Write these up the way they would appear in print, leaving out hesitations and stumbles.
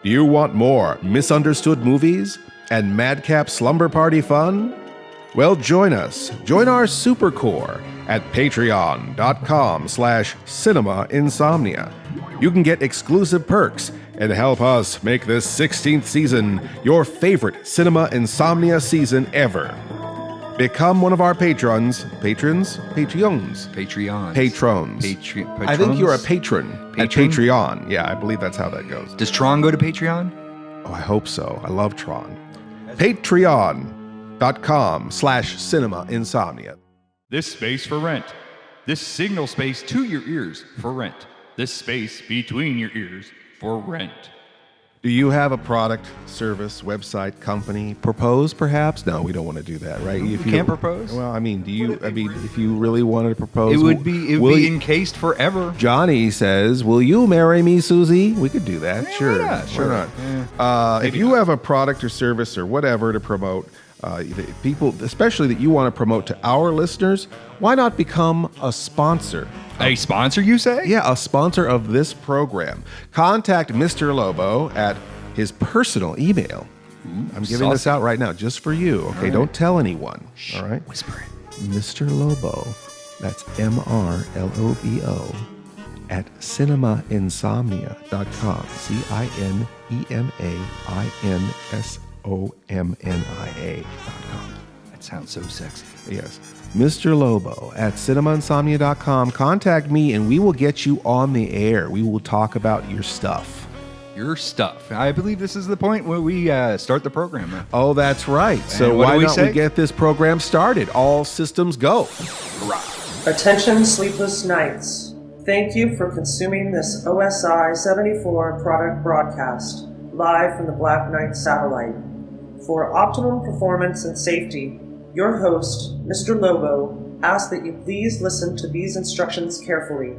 Do you want more misunderstood movies and madcap slumber party fun? Well, join us. Join our Supercore at patreon.com/cinema-insomnia. You can get exclusive perks and help us make this 16th season your favorite Cinema Insomnia season ever. Become one of our patrons. Patrons? Patreons. Patreons. Patrons. Patrons? I think you're a patron at Patreon. Yeah, I believe that's how that goes. Does Tron go to Patreon? Oh, I hope so. I love Tron. Patreon.com/cinema-insomnia. This space for rent. This signal space to your ears for rent. This space between your ears for rent. Do you have a product, service, website, company? Propose, perhaps? No, we don't want to do that, right? If you can't propose? Well, I mean, if you really wanted to propose... It would be encased forever. Johnny says, will you marry me, Susie? We could do that, sure. Yeah, sure. Why not? If you have a product or service or whatever to promote, people, especially that you want to promote to our listeners, why not become a sponsor? A sponsor, you say? Yeah, a sponsor of this program. Contact Mr. Lobo at his personal email. I'm giving this out right now just for you, okay? Right. Don't tell anyone, all right? Whisper it. Mr. Lobo, that's MRLOBO, at cinemainsomnia.com. CINEMAINSOMNIA.com. That sounds so sexy. Yes. Mr. Lobo at cinemainsomnia.com. Contact me and we will get you on the air. We will talk about your stuff. Your stuff. I believe this is the point where we start the program. Oh, that's right. So why don't we get this program started? All systems go. Hurrah. Attention, sleepless nights. Thank you for consuming this OSI 74 product broadcast live from the Black Knight satellite. For optimum performance and safety, your host, Mr. Lobo, asks that you please listen to these instructions carefully.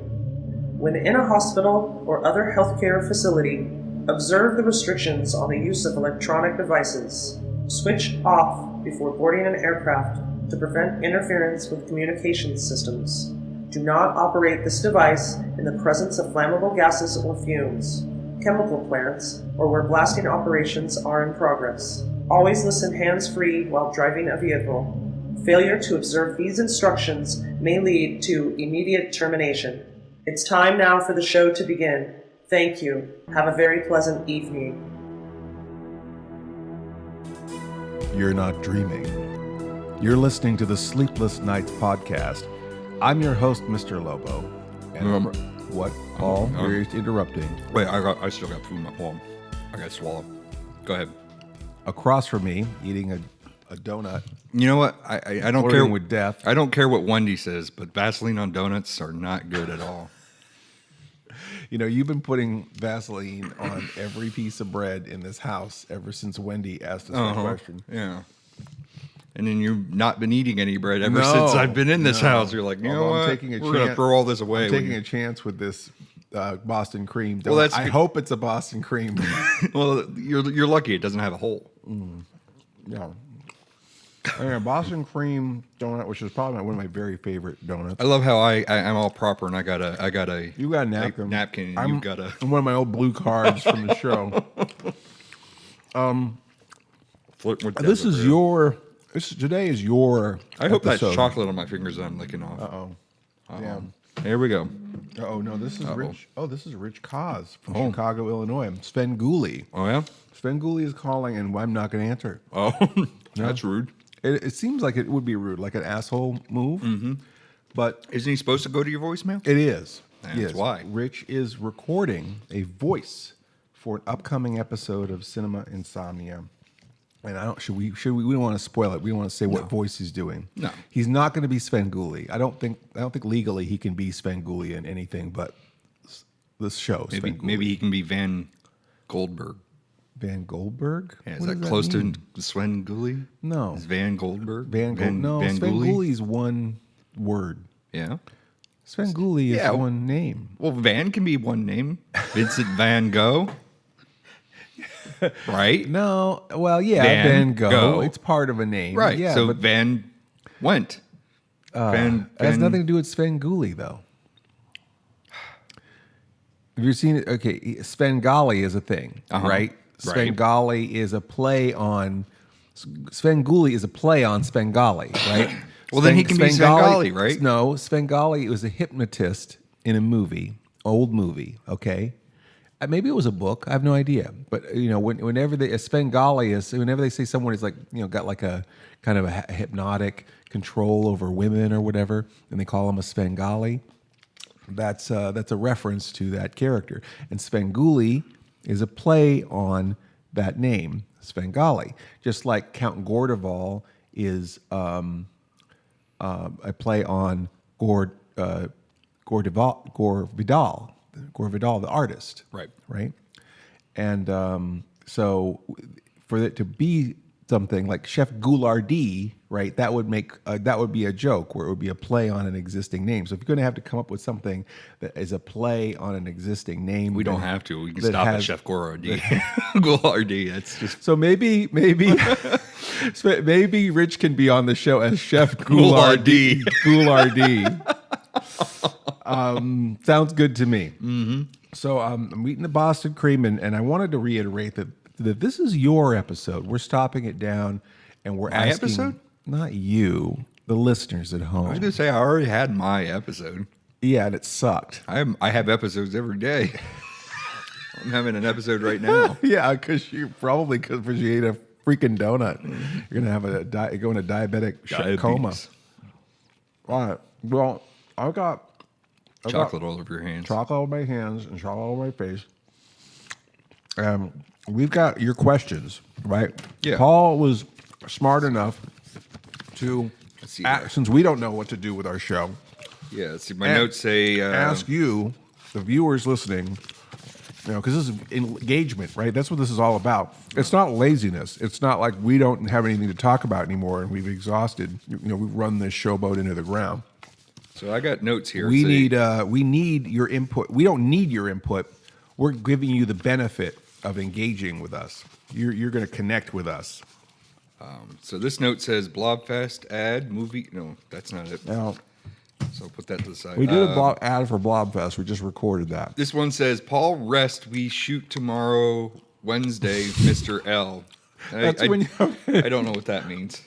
When in a hospital or other healthcare facility, observe the restrictions on the use of electronic devices. Switch off before boarding an aircraft to prevent interference with communications systems. Do not operate this device in the presence of flammable gases or fumes, chemical plants, or where blasting operations are in progress. Always listen hands-free while driving a vehicle. Failure to observe these instructions may lead to immediate termination. It's time now for the show to begin. Thank you. Have a very pleasant evening. You're not dreaming. You're listening to the Sleepless Nights podcast. I'm your host, Mr. Lobo. And what, Paul? You're interrupting. Wait, I still got food in my palm. I got to swallow. Go ahead. Across from me, eating a donut. You know what? I don't care with death. I don't care what Wendy says, but Vaseline on donuts are not good at all. You know, you've been putting Vaseline on every piece of bread in this house ever since Wendy asked us that question. Yeah. And then you've not been eating any bread ever since I've been in this house. You're like, you know what? We're going to throw all this away. I'm taking a chance with this Boston cream. Well, I hope it's a Boston cream. Well, you're lucky it doesn't have a hole. Yeah. Boston cream donut, which is probably one of my very favorite donuts. I love how I'm all proper and I got a you got a napkin. Napkin. And you've got a one of my old blue cards from the show. This is your. Today is your. I hope episode. that chocolate on my fingers I'm licking off. Yeah. Here we go. Oh no, this is Rich. Oh, this is Rich Kaz from Chicago, Illinois. Sven Gulli. Oh yeah. Sven Gulli is calling, and I'm not going to answer. Oh, that's rude. It seems like it would be rude, like an asshole move. Mm-hmm. But isn't he supposed to go to your voicemail? It is. That's why. Rich is recording a voice for an upcoming episode of Cinema Insomnia. And we don't want to spoil it. We don't want to say what voice he's doing. No. He's not going to be Sven Gulli. I don't think legally he can be Sven Gulli in anything but this show. Maybe he can be Van Goldberg. Van Goldberg? Yeah, is that close to Sven Gulli? No. Is Van Goldberg? Van Sven Gulli's one word. Yeah. Sven Gulli is one name. Well, Van can be one name. Vincent Van Gogh. Right? No. Well, yeah, Van Gogh. It's part of a name. Right. Yeah, so Van went. It has nothing to do with Sven Gulli, though. Have you seen it? Okay, Svengali is a thing, right? Right. Svengali is a play on. Svengoolie is a play on Svengali, right? Well, then he can be Svengali, right? No, Svengali was a hypnotist in a movie, old movie. Okay, maybe it was a book. I have no idea. But whenever a Svengali is, whenever they say someone is like, got like a kind of a hypnotic control over women or whatever, and they call him a Svengali. That's a reference to that character. And Svengoolie is a play on that name, Svengali. Just like Count Gordeval is a play on Gore Vidal, the artist. Right. And so for it to be something like Chef Goulardi, right? That would be a joke where it would be a play on an existing name. So if you're going to have to come up with something that is a play on an existing name, we don't have to. We can stop at Chef Goulardi. Goulardi. That's just so maybe Rich can be on the show as Chef Goulardi. Sounds good to me. Mm-hmm. So I'm eating the Boston cream, and I wanted to reiterate that this is your episode. We're stopping it down, and we're asking. My episode? Not you, the listeners at home. I was going to say I already had my episode. Yeah, and it sucked. I have episodes every day. I'm having an episode right now. Yeah, because you ate a freaking donut. You're gonna have go into diabetic coma. All right. Well, I've got chocolate all over your hands. Chocolate all over my hands and chocolate all over my face. We've got your questions, right? Yeah. Paul was smart enough to, see since we don't know what to do with our show. Yeah, let's see. My notes say... ask you, the viewers listening, because this is engagement, right? That's what this is all about. It's not laziness. It's not like we don't have anything to talk about anymore and we've exhausted, we've run this showboat into the ground. So I got notes here. We need your input. We don't need your input. We're giving you the benefit of engaging with us. You're going to connect with us. So this note says Blobfest ad movie. No, that's not it. No. So I'll put that to the side. We did a ad for Blobfest. We just recorded that. This one says Paul rest. We shoot tomorrow, Wednesday, Mr. L. I don't know what that means.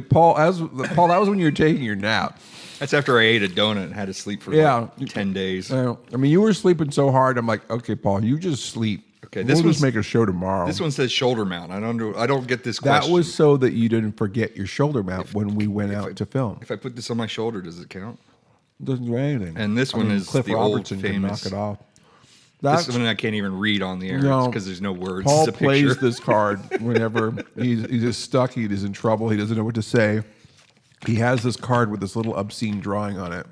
Paul, that was when you were taking your nap. That's after I ate a donut and had to sleep for 10 days. I mean, you were sleeping so hard. I'm like, okay, Paul, you just sleep. Okay, we'll just make a show tomorrow. This one says shoulder mount. I don't get this question. That was so that you didn't forget your shoulder mount when we went out to film. If I put this on my shoulder, does it count? It doesn't do anything. And this one is Cliff the Robertson old famous. Can knock it off. This one I can't even read on the air because there's no words. Paul it's a plays picture. this card whenever he's just stuck. He's in trouble. He doesn't know what to say. He has this card with this little obscene drawing on it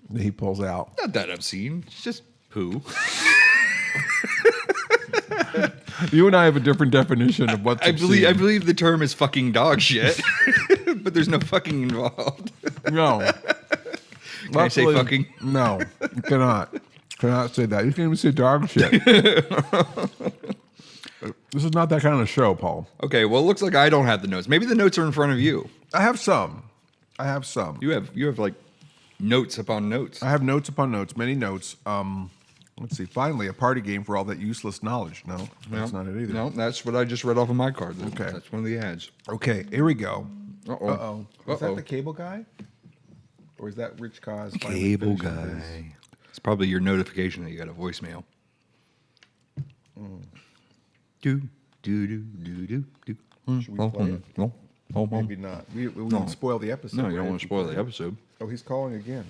that he pulls out. Not that obscene. It's just poo. You and I have a different definition of what's obscene. I believe the term is fucking dog shit, but there's no fucking involved. No. Can I say fucking? No, you cannot. Cannot say that. You can't even say dog shit. This is not that kind of show, Paul. Okay, well, it looks like I don't have the notes. Maybe the notes are in front of you. I have some. You have like notes upon notes. I have notes upon notes, many notes. Let's see. Finally, a party game for all that useless knowledge. No, that's not it either. No, that's what I just read off of my card. Okay. That's one of the ads. Okay, here we go. Uh-oh. Is that the cable guy? Or is that Rich Cause? Cable guy. It's probably your notification that you got a voicemail. Do. Should we play it? No. Maybe not. We won't spoil the episode. No, you don't right? want to spoil the episode. Oh, he's calling again.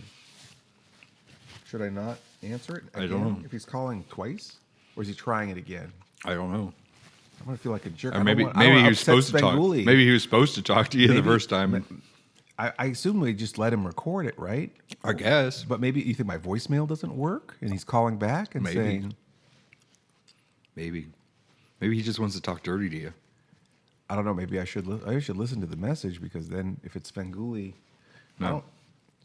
Should I not answer it? I don't know. If he's calling twice, or is he trying it again? I don't know. I'm gonna feel like a jerk. Or maybe he was supposed to talk. Maybe he was supposed to talk to you the first time. I assume we just let him record it, right? I guess. But maybe you think my voicemail doesn't work, and he's calling back and saying, maybe he just wants to talk dirty to you. I don't know. Maybe I should listen to the message, because then if it's Svengoolie, no.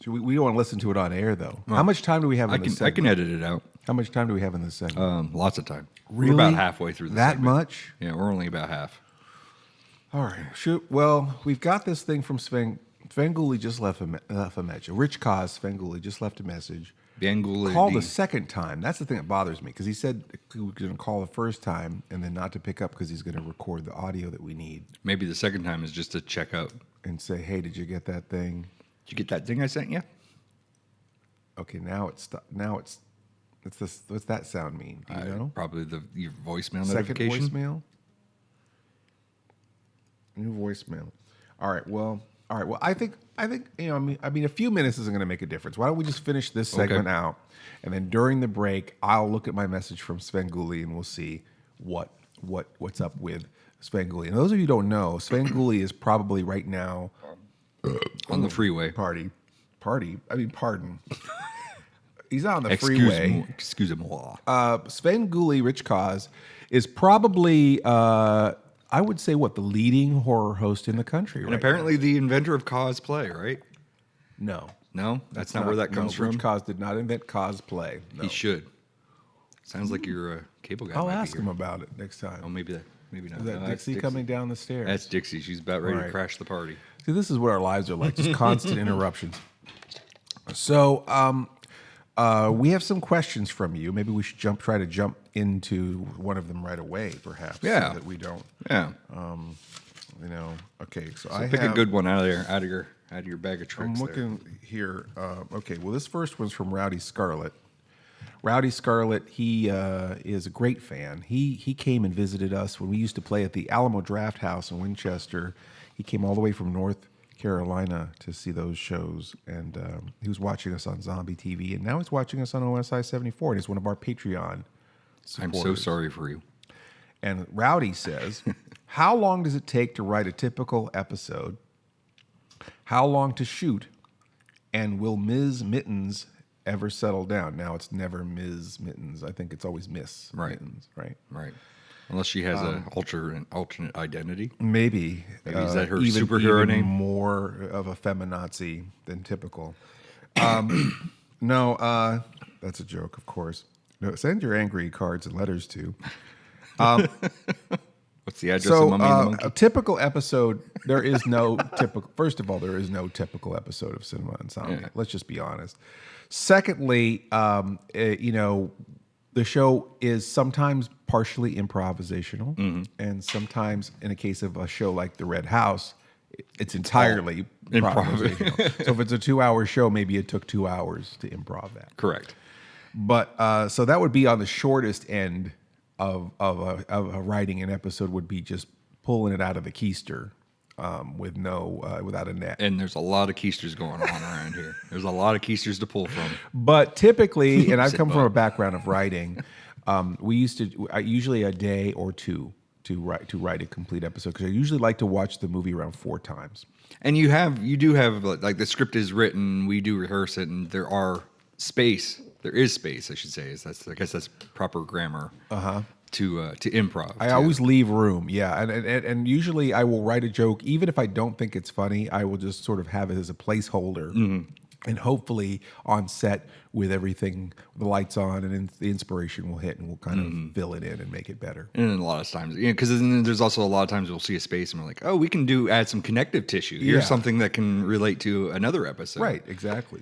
We don't want to listen to it on air though. No. How much time do we have in this segment? I can edit it out. How much time do we have in this segment? Lots of time. Really? We're about halfway through the segment. That much? Yeah, we're only about half. All right. Well, we've got this thing from Svengoolie just left a message. Rich Cause Svengoolie just left a message. Bangula called the second time. That's the thing that bothers me, because he said he was going to call the first time and then not to pick up because he's going to record the audio that we need Maybe the second time is just to check out. and say, hey, did you get that thing? Did you get that thing I sent you? Okay, what's that sound mean? Do you know? Probably your voicemail Second notification. voicemail? New voicemail. All right. Well, I think I mean, a few minutes isn't going to make a difference. Why don't we just finish this segment out, and then during the break, I'll look at my message from Svengoolie, and we'll see what's up with Svengoolie. And those of you who don't know, Svengoolie is probably right now On the freeway. pardon. He's not on the freeway. Excuse-moi. Svengoolie Rich Cause is probably I would say the leading horror host in the country. And apparently the inventor of cosplay, right? No. No? That's not where that comes from? Rich Cause did not invent cosplay. No. He should. Sounds like you're a cable guy. I'll might be ask here. him about it next time. Oh, maybe not. Is that No, that's Dixie coming down the stairs? That's Dixie. She's about ready All right. to crash the party. See, this is what our lives are like, just constant interruptions. So, we have some questions from you. Maybe we should try to jump into one of them right away, perhaps. Yeah. So that we don't, Yeah. Okay, so Pick a good one out of your bag of tricks. I'm looking here. Okay, well, this first one's from Rowdy Scarlet. Rowdy Scarlet, he is a great fan. He came and visited us when we used to play at the Alamo Draft House in Winchester. He came all the way from North Carolina to see those shows, and he was watching us on Zombie TV, and now he's watching us on OSI 74, and he's one of our Patreon supporters. I'm so sorry for you. And Rowdy says, how long does it take to write a typical episode? How long to shoot? And will Ms. Mittens ever settle down? Now it's never Ms. Mittens. I think it's always Miss Mittens, right? Right. Unless she has an alternate identity. Maybe. Is that her even superhero name? More of a feminazi than typical. No, that's a joke, of course. No, send your angry cards and letters to. What's the address of Mummy and the Monkey? A typical episode, there is no typical. First of all, there is no typical episode of Cinema Insomnia. Yeah. Let's just be honest. Secondly, the show is sometimes partially improvisational, and sometimes, in a case of a show like The Red House, it's entirely improvisational. So if it's a 2-hour show, maybe it took 2 hours to improv that. Correct. But so that would be on the shortest end of writing an episode, would be just pulling it out of the keister without a net. And there's a lot of keisters going on around here. There's a lot of keisters to pull from. But typically, and I've come from a background of writing, usually a day or two to write a complete episode, because I usually like to watch the movie around 4 times. And you do have like the script is written, we do rehearse it, and there is space, I should say. I guess that's proper grammar. To improv. I always leave room, yeah, and usually I will write a joke, even if I don't think it's funny. I will just sort of have it as a placeholder, and hopefully on set with everything, the lights on, and the inspiration will hit, and we'll kind of fill it in and make it better. And a lot of times, because there's also a lot of times we'll see a space and we're like, oh, we can add some connective tissue. Here's something that can relate to another episode. Right, exactly.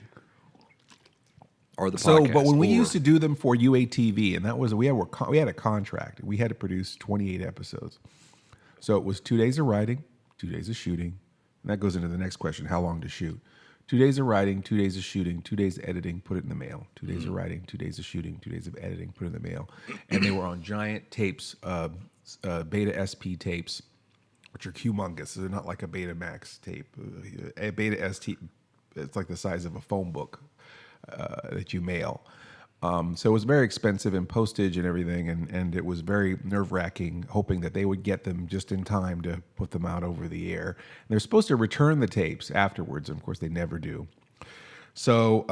Or the So, podcast. but when we used to do them for UATV, and that was we had a contract. We had to produce 28 episodes. So it was 2 days of writing, 2 days of shooting, and that goes into the next question: how long to shoot? 2 days of writing, 2 days of shooting, 2 days of editing, put it in the mail. 2 days of writing, 2 days of shooting, 2 days of editing, put it in the mail. And they were on giant tapes, Beta SP tapes, which are humongous. They're not like a Betamax tape. A Beta ST, it's like the size of a phone book. That you mail. So it was very expensive in postage and everything, and it was very nerve-wracking, hoping that they would get them just in time to put them out over the air. And they're supposed to return the tapes afterwards, and of course they never do. So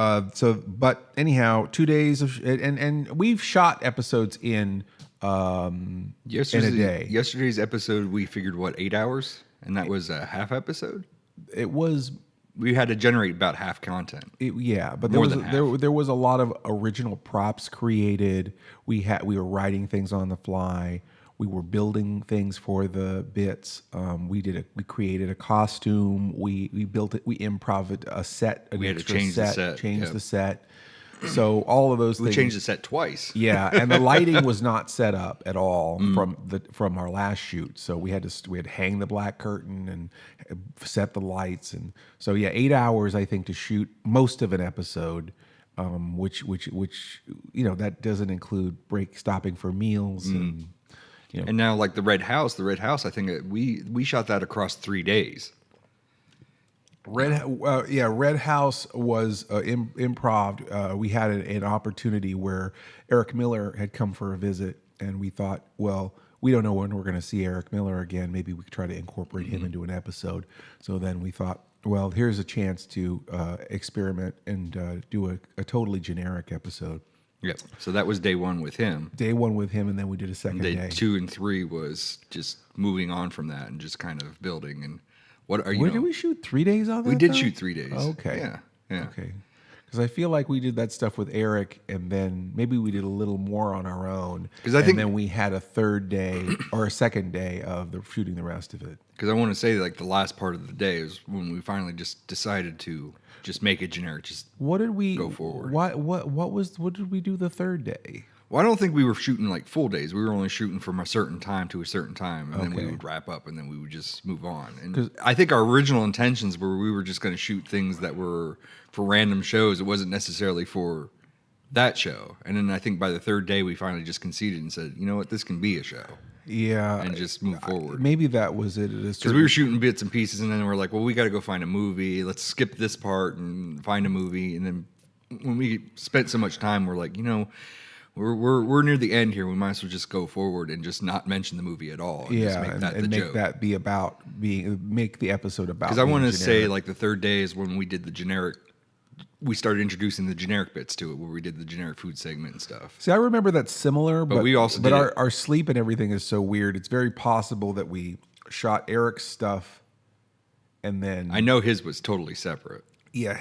but anyhow, 2 days of and we've shot episodes in a day. Yesterday's episode, we figured 8 hours, and that was a half episode. It was. We had to generate about half content. But there was a lot of original props created. We were writing things on the fly. We were building things for the bits. We created a costume. We built it. We improvised a set. We had to change the set. The set. So all of those We things. changed the set twice. Yeah, and the lighting was not set up at all from our last shoot. So we had to hang the black curtain and set the lights, and so 8 hours I think to shoot most of an episode, which that doesn't include stopping for meals and And now, like the Red House, I think we shot that across 3 days. Red House was improv. We had an opportunity where Eric Miller had come for a visit, and we thought, well, we don't know when we're going to see Eric Miller again. Maybe we could try to incorporate him into an episode. So then we thought, well, here's a chance to experiment and do a totally generic episode. Yep. So that was day one with him. Day one with him, and then we did a second day. Day 2 and 3 was just moving on from that and just kind of building. And what are you? Where did we shoot 3 days on that? We did though? shoot 3 days. Okay. Yeah. Okay. Because I feel like we did that stuff with Eric, and then maybe we did a little more on our own. And then we had a third day or a second day of shooting the rest of it. Because I want to say, like, the last part of the day is when we finally just decided to just make it generic. Just what did we go forward? What did we do the third day? Well, I don't think we were shooting like full days. We were only shooting from a certain time to a certain time, and then we would wrap up, and then we would just move on. And I think our original intentions were we were just going to shoot things that were for random shows. It wasn't necessarily for that show. And then I think by the third day, we finally just conceded and said, you know what, this can be a show. Yeah. And just move forward. Maybe that was it. Because we were shooting bits and pieces, and then we're like, well, we got to go find a movie. Let's skip this part and find a movie. And then when we spent so much time, we're like, we're near the end here. We might as well just go forward and just not mention the movie at all. And just make that the joke. Make the episode about. Because I want to say, like, the third day is when we did the generic. We started introducing the generic bits to it, where we did the generic food segment and stuff. See, I remember that similar, but we also. But our sleep and everything is so weird. It's very possible that we shot Eric's stuff, and then I know his was totally separate. Yeah,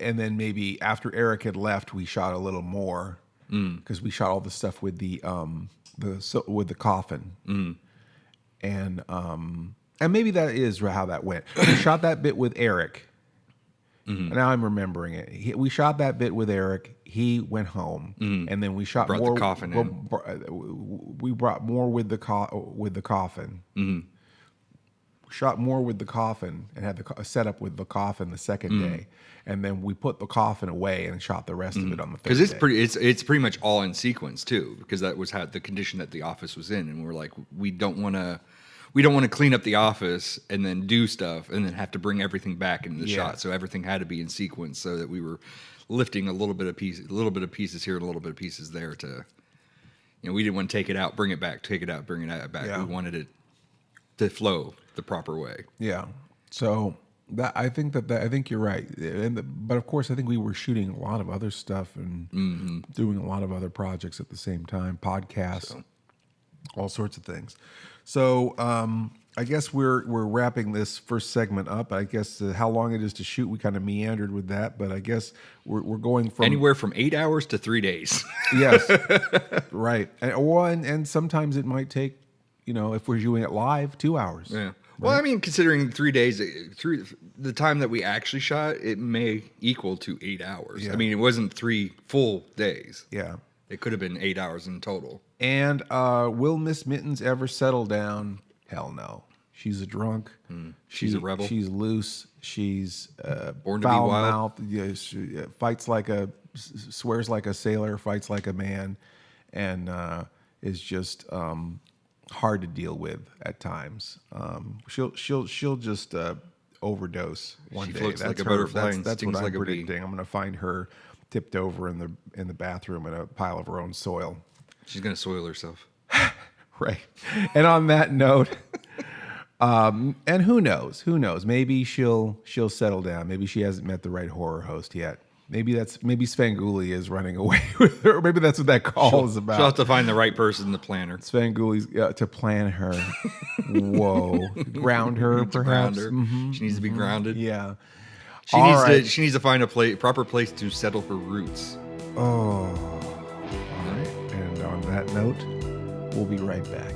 and then maybe after Eric had left, we shot a little more because we shot all the stuff with the coffin, and maybe that is how that went. We shot that bit with Eric. Now I'm remembering it. We shot that bit with Eric. He went home, and then we shot more. The coffin in. We brought more with the coffin. Shot more with the coffin and had the setup with the coffin the second day, and then we put the coffin away and shot the rest of it on the third day. Because it's pretty much all in sequence too, because that was the condition that the office was in, and we're like, we don't want to clean up the office and then do stuff and then have to bring everything back into the shot. So everything had to be in sequence, so that we were lifting a little bit of pieces here and a little bit of pieces there to, we didn't want to take it out, bring it back, take it out, bring it back. Yeah. We wanted it to flow the proper way. Yeah. So I think you're right. But of course, I think we were shooting a lot of other stuff and doing a lot of other projects at the same time, podcasts, all sorts of things. So I guess we're wrapping this first segment up. I guess how long it is to shoot, we kind of meandered with that, but I guess we're going from anywhere from 8 hours to 3 days. Yes, right. And sometimes it might take, if we're doing it live, 2 hours. Yeah. Right? Well, I mean, considering 3 days, through the time that we actually shot, it may equal to 8 hours. Yeah. I mean, it wasn't 3 full days. Yeah. It could have been 8 hours in total. And will Miss Mittens ever settle down? Hell no. She's a drunk. She's a rebel. She's loose. She's born to be wild. Foul-mouthed. Yeah, she swears like a sailor, fights like a man, and is just hard to deal with at times. She'll just overdose one day. Floats like a butterfly and that's stings what I'm like a bee. predicting. I'm going to find her tipped over in the bathroom in a pile of her own soil. She's going to soil herself. Right. And on that note, and who knows? Maybe she'll settle down. Maybe she hasn't met the right horror host yet. Maybe Svengoolie is running away with her. Maybe that's what that call is about. She'll have to find the right person to plan her. Svengoolie's to plan her. Whoa. Ground her, perhaps. Ground her. She needs to be grounded. Yeah. She needs to find a proper place to settle her roots. Oh. All right. And on that note, we'll be right back.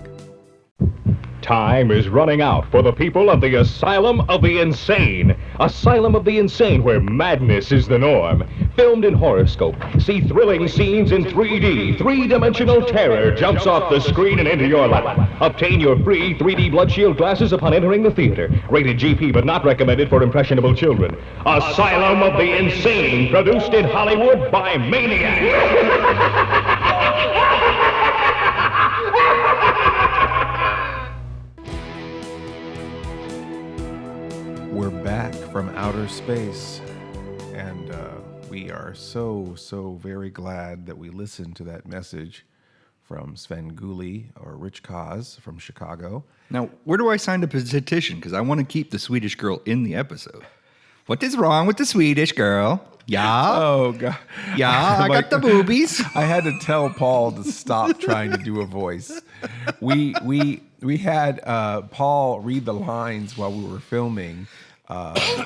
Time is running out for the people of the Asylum of the Insane. Asylum of the Insane, where madness is the norm. Filmed in Horoscope. See thrilling scenes in 3D. Three-dimensional terror jumps off the screen and into your lap. Obtain your free 3D blood shield glasses upon entering the theater. Rated GP, but not recommended for impressionable children. Asylum of the Insane, produced in Hollywood by Maniacs. We're back from outer space, and we are so very glad that we listened to that message from Svengoolie, or Rich Kaz from Chicago. Now, where do I sign the petition? Because I want to keep the Swedish girl in the episode. What is wrong with the Swedish girl? Yeah. Oh God. Yeah, I got the boobies. I had to tell Paul to stop trying to do a voice. We had Paul read the lines while we were filming.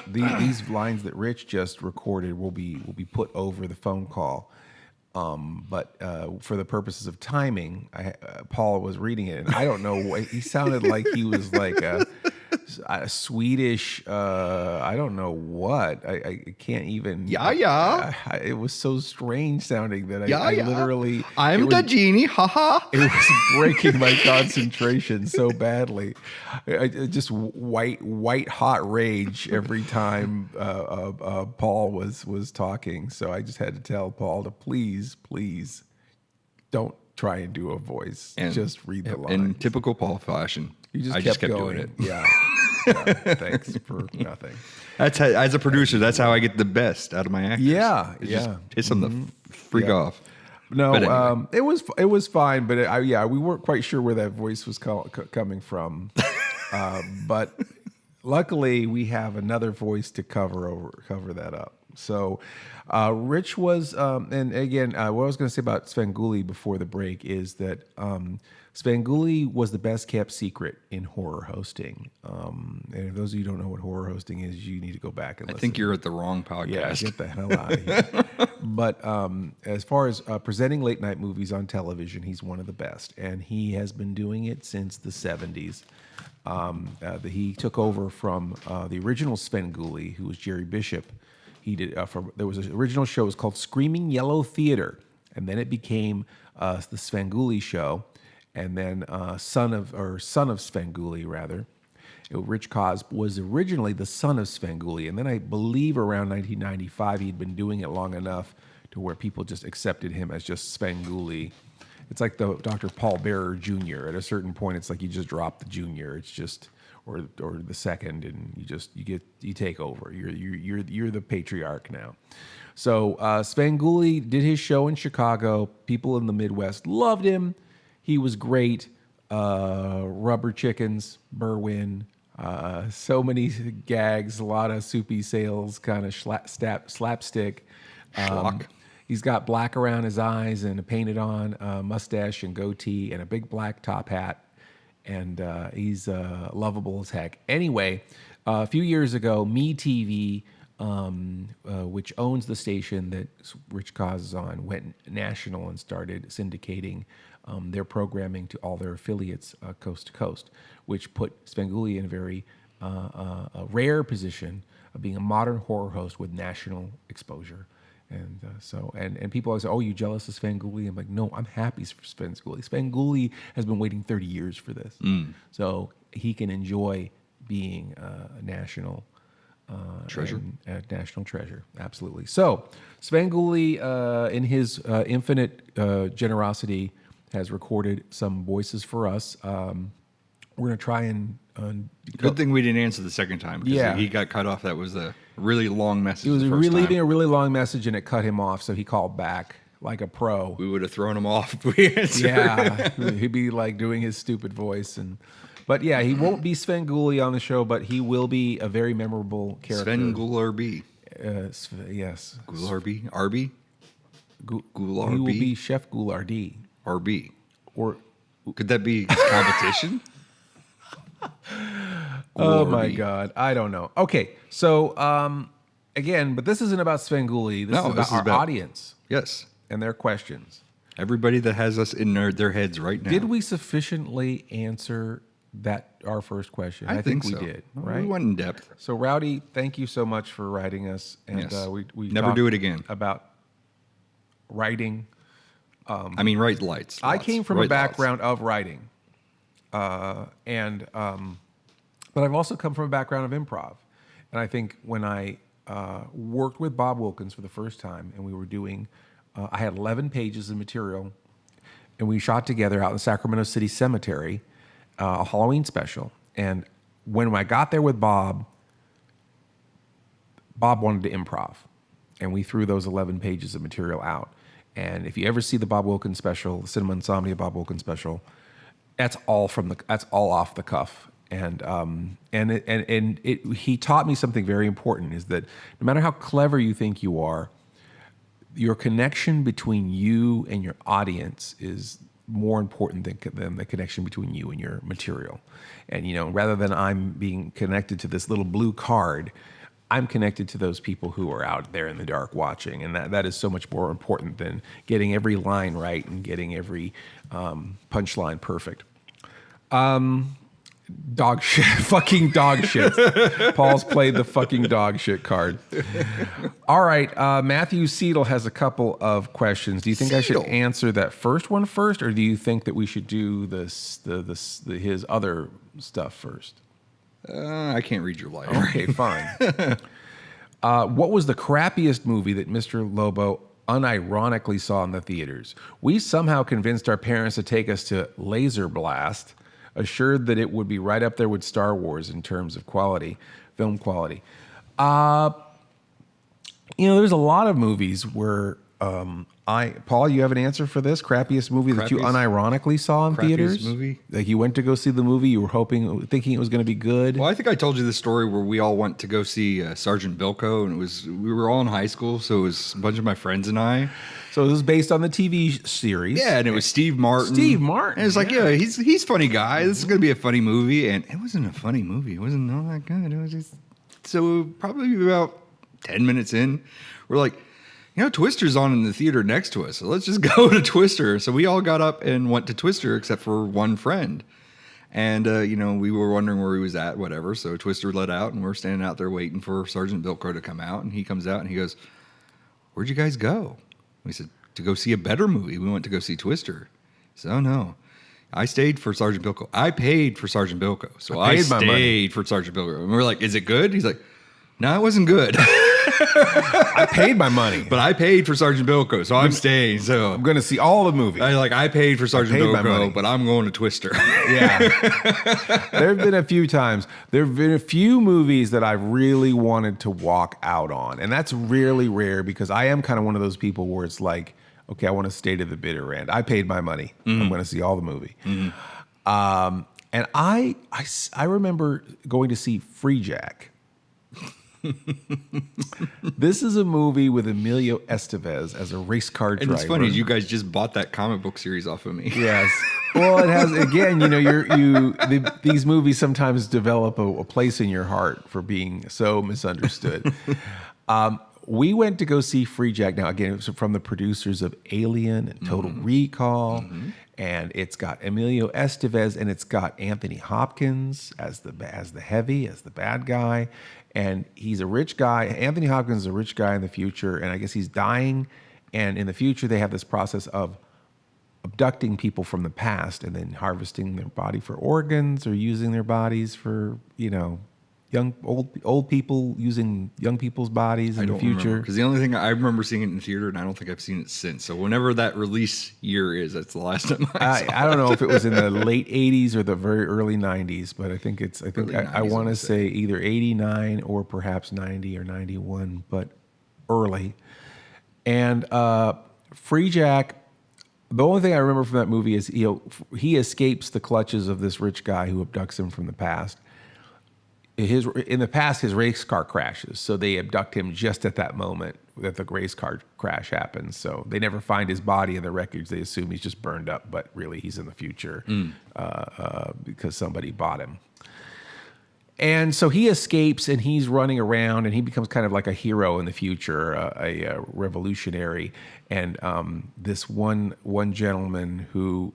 These lines that Rich just recorded will be put over the phone call. But for the purposes of timing, Paul was reading it, and I don't know what he sounded like. He was like a Swedish. I don't know what. I can't even. Yeah. It was so strange sounding that I literally. I'm the genie. Haha. It was breaking my concentration so badly. I just white hot rage every time Paul was talking. So I just had to tell Paul to please don't try and do a voice. And just read the lines. In typical Paul fashion, You I just kept going. doing it. Yeah. Yeah, thanks for nothing. That's how, as a producer, that's how I get the best out of my actors. Yeah, It's yeah. Just piss them the freak off. No, But anyway. it was fine, but we weren't quite sure where that voice was coming from. But luckily, we have another voice to cover that up. So, Rich was, and again, what I was going to say about Svengoolie before the break is that Svengoolie was the best kept secret in horror hosting. And if those of you who don't know what horror hosting is, you need to go back and listen. I think you're at the wrong Yeah, podcast. get the hell out of here. But as far as presenting late night movies on television, he's one of the best, and he has been doing it since the 70s. He took over from the original Svengoolie, who was Jerry Bishop. He did. There was an original show. It was called Screaming Yellow Theater, and then it became the Svengoolie Show, and then son of Svengoolie rather. Rich Kaz was originally the son of Svengoolie, and then I believe around 1995 he'd been doing it long enough to where people just accepted him as just Svengoolie. It's like the Dr. Paul Bearer Jr. At a certain point, it's like you just drop the junior. It's just or the second, and you take over. You're the patriarch now. So Svengoolie did his show in Chicago. People in the Midwest loved him. He was great. Rubber Chickens, Berwyn, so many gags, a lot of soupy sales, kind of slapstick. He's got black around his eyes and a painted on mustache and goatee and a big black top hat. And he's lovable as heck. Anyway, a few years ago, MeTV, which owns the station that Rich Kaz is on, went national and started syndicating their programming to all their affiliates coast to coast, which put Svengoolie in a very rare position of being a modern horror host with national exposure. And people always say, "Oh, you jealous of Svengoolie?" I'm like, "No, I'm happy for Svengoolie. Svengoolie has been waiting 30 years for this, so he can enjoy being a national Treasure. National treasure, absolutely. So Svengoolie, in his infinite generosity, has recorded some voices for us. We're gonna try and Good thing we didn't answer the second time. Because Yeah. he got cut off. That was a really long message. He was the first leaving time. a really long message, and it cut him off. So he called back like a pro. We would have thrown him off if we answered. Yeah, he'd be like doing his stupid voice, but yeah, he won't be Svengoolie on the show, but he will be a very memorable character. Sven Gullarby. Yes, Gullarby? RB? Goulardi? He will be Chef Goulardi, RB. or Could that be competition? oh my Goulardi. God, I don't know. Okay, so again, but this isn't about Svengoolie. This No, is about this is our about- audience Yes. and their questions. Everybody that has us in their heads right now. Did we sufficiently answer that our first question? I think we so. did, right? We went in depth. So, Rowdy, thank you so much for writing us. And Yes. we Never talked do it again. About writing. I mean, write lights. I lots. came from Write a background of writing, but I've also come from a background of improv. And I think when I worked with Bob Wilkins for the first time, and we were doing, I had 11 pages of material, and we shot together out in Sacramento City Cemetery, a Halloween special. And when I got there with Bob wanted to improv, and we threw those 11 pages of material out. And if you ever see the Bob Wilkins special, the Cinema Insomnia Bob Wilkins special, that's all off the cuff. And he taught me something very important, is that no matter how clever you think you are, your connection between you and your audience is more important than the connection between you and your material. And, you know, rather than I'm being connected to this little blue card, I'm connected to those people who are out there in the dark watching. And that is so much more important than getting every line right and getting every punchline perfect. Dog shit, fucking dog shit. Paul's played the fucking dog shit card. All right, Matthew Seidel has a couple of questions. Do you think I should answer that first one first, or do you think that we should do his other stuff first? I can't read your life. Okay, fine. What was the crappiest movie that Mr. Lobo unironically saw in the theaters? We somehow convinced our parents to take us to Laser Blast, assured that it would be right up there with Star Wars in terms of quality, film quality. There's a lot of movies where Paul, you have an answer for this? Crappiest movie that you unironically saw in theaters? Movie? Like you went to go see the movie, you were thinking it was going to be good. Well, I think I told you this story where we all went to go see Sergeant Bilko, and we were all in high school, so it was a bunch of my friends and I. So this is based on the TV series. Yeah, and it was Steve Martin. And it's like, yeah, he's a funny guy. This is going to be a funny movie. And it wasn't a funny movie. It wasn't all that good. It was just... So probably about 10 minutes in, we're like, Twister's on in the theater next to us. So let's just go to Twister. So we all got up and went to Twister except for one friend. And, we were wondering where he was at, whatever. So Twister let out, and we're standing out there waiting for Sergeant Bilko to come out. And he comes out and he goes, "Where'd you guys go?" We said, "To go see a better movie. We went to go see Twister." He said, "Oh, no. I stayed for Sergeant Bilko. I paid for Sergeant Bilko. So I stayed for Sergeant Bilko." And we're like, "Is it good?" He's like, "No, it wasn't good." I paid my money. But I paid for Sergeant Bilko, so I'm staying. So I'm going to see all the movies. I paid for Sergeant Bilko, but I'm going to Twister. Yeah. There have been a few times. There have been a few movies that I really wanted to walk out on. And that's really rare because I am kind of one of those people where it's like, okay, I want to stay to the bitter end. I paid my money. I'm going to see all the movie. And I remember going to see Free Jack. This is a movie with Emilio Estevez as a race car driver. And it's funny, you guys just bought that comic book series off of me. Yes. Well, it has, again, these movies sometimes develop a place in your heart for being so misunderstood. We went to go see Free Jack. Now, again, it was from the producers of Alien and Total Recall. And it's got Emilio Estevez, and it's got Anthony Hopkins as the bad guy. And he's a rich guy. Anthony Hopkins is a rich guy in the future, and I guess he's dying. And in the future, they have this process of abducting people from the past and then harvesting their body for organs, or using their bodies for, old people using young people's bodies in the future. Because the only thing I remember seeing it in the theater, and I don't think I've seen it since. So whenever that release year is, that's the last time I saw it. I don't know if it was in the late 80s or the very early 90s, but I want to say either 89 or perhaps 90 or 91, but early. And Free Jack, the only thing I remember from that movie is he escapes the clutches of this rich guy who abducts him from the past. In the past, his race car crashes, so they abduct him just at that moment that the race car crash happens. So they never find his body in the wreckage. They assume he's just burned up, but really he's in the future because somebody bought him. And so he escapes, and he's running around, and he becomes kind of like a hero in the future, a revolutionary. And this one gentleman who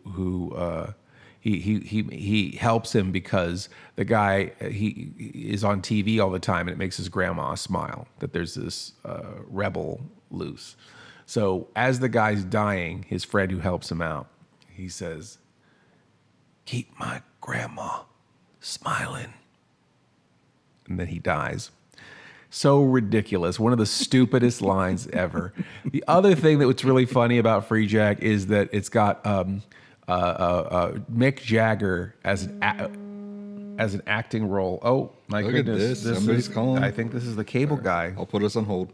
he helps him because the guy he is on TV all the time, and it makes his grandma smile that there's this rebel loose. So as the guy's dying, his friend who helps him out, he says, "Keep my grandma smiling," and then he dies. So ridiculous. One of the stupidest lines ever. The other thing that's really funny about Free Jack is that it's got Mick Jagger as an acting role. Oh my Look at goodness! this. Somebody's calling. I think this is the cable guy. I'll put us on hold.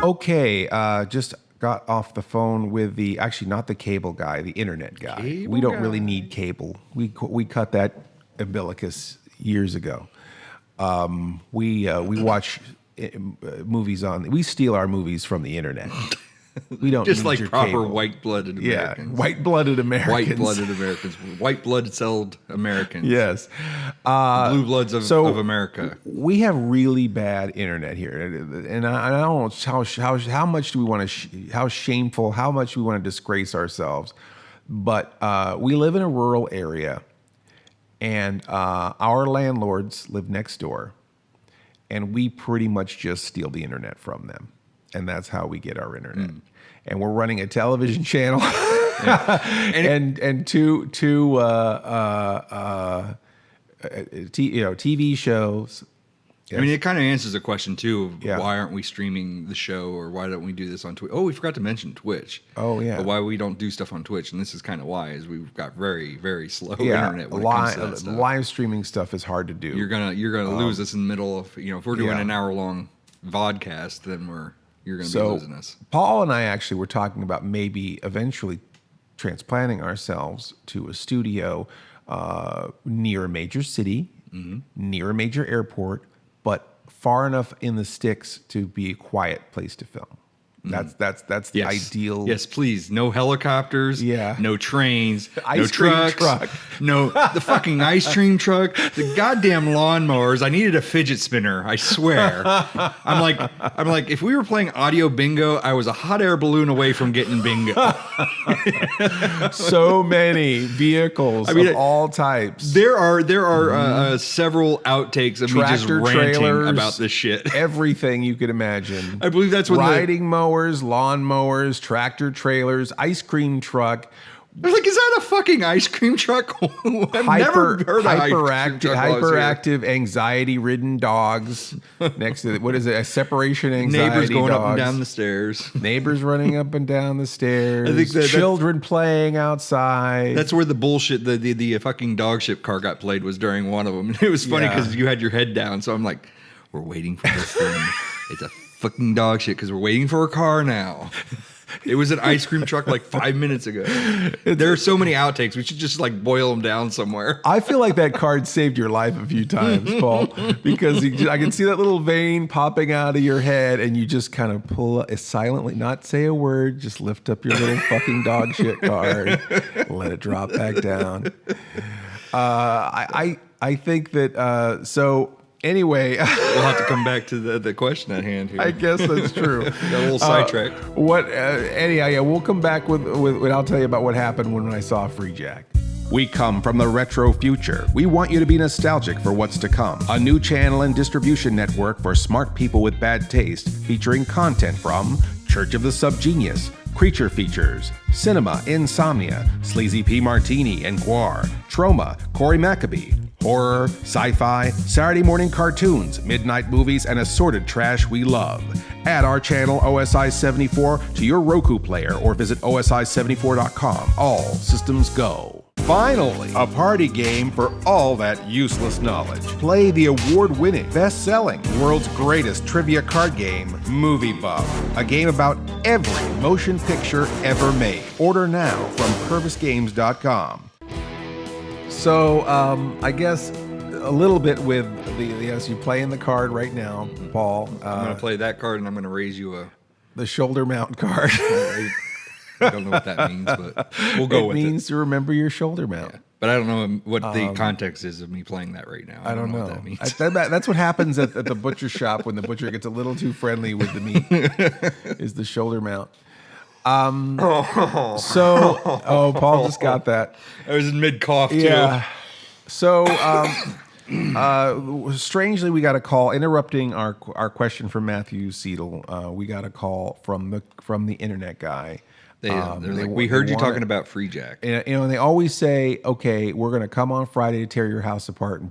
Okay, just got off the phone with actually not the cable guy, the internet guy. Cable we don't guy. really need cable. We cut that umbilicus years ago. We watch movies we steal our movies from the internet. We don't Just need like your proper cable. white-blooded Yeah, Americans. white-blooded Americans. White-blooded Americans. White-blood-celled Americans. Yes. Blue bloods of America. We have really bad internet here, and I don't know how much do we want to, how shameful, how much we want to disgrace ourselves, but we live in a rural area, and our landlords live next door, and we pretty much just steal the internet from them, and that's how we get our internet. And we're running a television channel, and two TV shows. I mean, it kind of answers the question too of Yeah. why aren't we streaming the show, or why don't we do this on Twitch? Oh, we forgot to mention Twitch. Oh, yeah. But why we don't do stuff on Twitch, and this is kind of why, is we've got very, very slow Yeah, internet when it comes to that stuff. live streaming stuff is hard to do. You're gonna lose us in the middle of, if we're doing yeah. an hour-long vodcast, then you're gonna be So losing us. Paul and I actually were talking about maybe eventually transplanting ourselves to a studio near a major city, near a major airport, but far enough in the sticks to be a quiet place to film. That's the Yes. ideal. Yes, please. No helicopters. Yeah. No trains. no Ice cream trucks. truck. No the fucking ice cream truck. The goddamn lawnmowers. I needed a fidget spinner. I swear. I'm like, if we were playing audio bingo, I was a hot air balloon away from getting bingo. So many vehicles I mean, of all types. There are several outtakes of me just Tractor ranting trailers, about this shit. Everything you could imagine. I believe that's when riding mowers, lawn mowers, tractor trailers, ice cream truck, I was like, is that a fucking ice cream truck? I've never heard of ice cream truck while I was here. hyperactive, anxiety-ridden dogs next to what is it? A separation anxiety. Neighbors going dogs. up and down the stairs. Neighbors running up and down the stairs. I think children playing outside. That's where the bullshit, the fucking dog ship car got played was during one of them. And it was funny Yeah. because you had your head down. So I'm like, we're waiting for this thing. It's a fucking dog shit because we're waiting for a car now. It was an ice cream truck like 5 minutes ago. There are so many outtakes. We should just like boil them down somewhere. I feel like that card saved your life a few times, Paul, because I can see that little vein popping out of your head, and you just kind of pull it silently, not say a word, just lift up your little fucking dog shit card, let it drop back down. I think that so. Anyway, We'll have to come back to the question at hand here. I guess that's true. Got a little sidetracked. Anyhow, yeah, we'll come back with I'll tell you about what happened when I saw Free Jack. We come from the retro future. We want you to be nostalgic for what's to come. A new channel and distribution network for smart people with bad taste, featuring content from Church of the Subgenius, Creature Features, Cinema, Insomnia, Sleazy P. Martini and Guar, Troma, Corey Maccabee, horror, sci-fi, Saturday morning cartoons, midnight movies, and assorted trash we love. Add our channel OSI74 to your Roku player or visit OSI74.com. All systems go. Finally, a party game for all that useless knowledge. Play the award-winning, best-selling, world's greatest trivia card game, Movie Buff. A game about every motion picture ever made. Order now from PurvisGames.com. So I guess a little bit with as you playing the card right now, Paul. I'm going to play that card and I'm going to raise you The shoulder mount card. I don't know what that means, but we'll go with it means to remember your shoulder mount. But I don't know what the context is of me playing that right now. I don't know. what that means. That's what happens at the butcher shop when the butcher gets a little too friendly with the meat. Is the shoulder mount. Paul just got that. I was in mid cough too. Yeah. So, strangely, we got a call interrupting our question from Matthew Seidel. We got a call from the internet guy. They're like, we heard you talking about Free Jack. And, and they always say, okay, we're going to come on Friday to tear your house apart and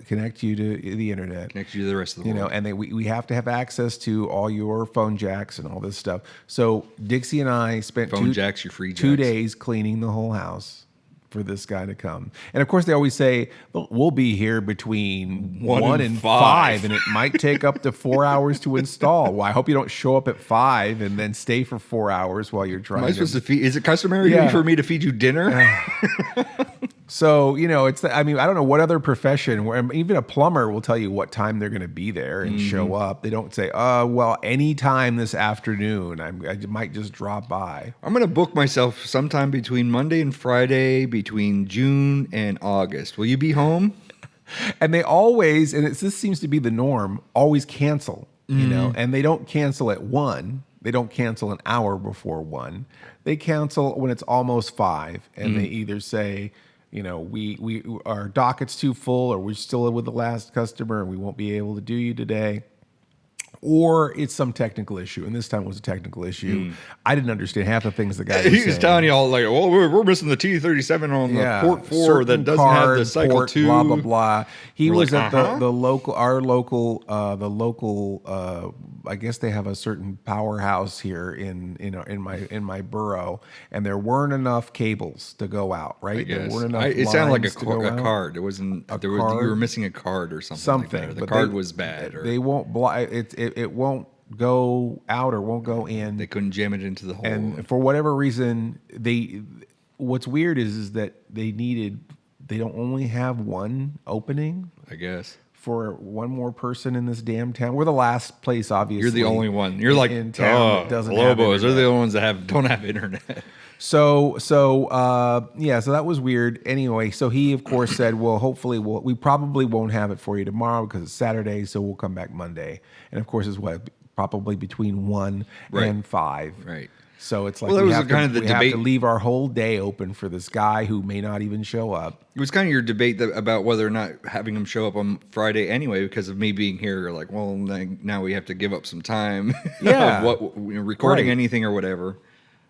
connect you to the internet. Connect you to the rest of the world. And we have to have access to all your phone jacks and all this stuff. So Dixie and I spent Phone jacks, your free jacks. 2 days cleaning the whole house for this guy to come. And of course, they always say, we'll be here between 1 and 5, and it might take up to 4 hours to install. Well, I hope you don't show up at 5 and then stay for 4 hours while you're trying. Am I supposed to feed? Is it customary for me to feed you dinner? So, I don't know what other profession, where even a plumber will tell you what time they're going to be there and show up. They don't say, any time this afternoon, I might just drop by. I'm going to book myself sometime between Monday and Friday, between June and August. Will you be home? And they always, and this seems to be the norm, always cancel, and they don't cancel at 1. They don't cancel an hour before 1. They cancel when it's almost 5, and they either say, we our docket's too full, or we're still with the last customer and we won't be able to do you today. Or it's some technical issue, and this time it was a technical issue. I didn't understand half the things the guy was saying. He was telling you all like, "Well, we're missing the T37 on the port 4 that doesn't have the cycle port, 2." Blah blah blah. He We're was like, at the local. I guess they have a certain powerhouse here in my borough, and there weren't enough cables to go out. Right? I guess. There weren't enough. It sounded like lines to go a out. card. It wasn't. You were missing a card or something. Something. Like that. Or the but card was bad. Or they won't. It won't go out or won't go in. They couldn't jam it into the hole. And for whatever reason, what's weird is that they don't only have one opening, I guess, for one more person in this damn town. We're the last place, obviously. You're the only one. You're like in town that doesn't have Lobos. They're internet. the only ones that don't have internet. So that was weird. Anyway, so he of course said, well, hopefully we probably won't have it for you tomorrow because it's Saturday, so we'll come back Monday. And of course, it's probably between 1 and 5. Right. So it's like Well, that we was have kind of the we have debate. to leave our whole day open for this guy who may not even show up. It was kind of your debate about whether or not having him show up on Friday anyway, because of me being here. You're like, well, now we have to give up some time. Yeah. of recording Right. anything or whatever.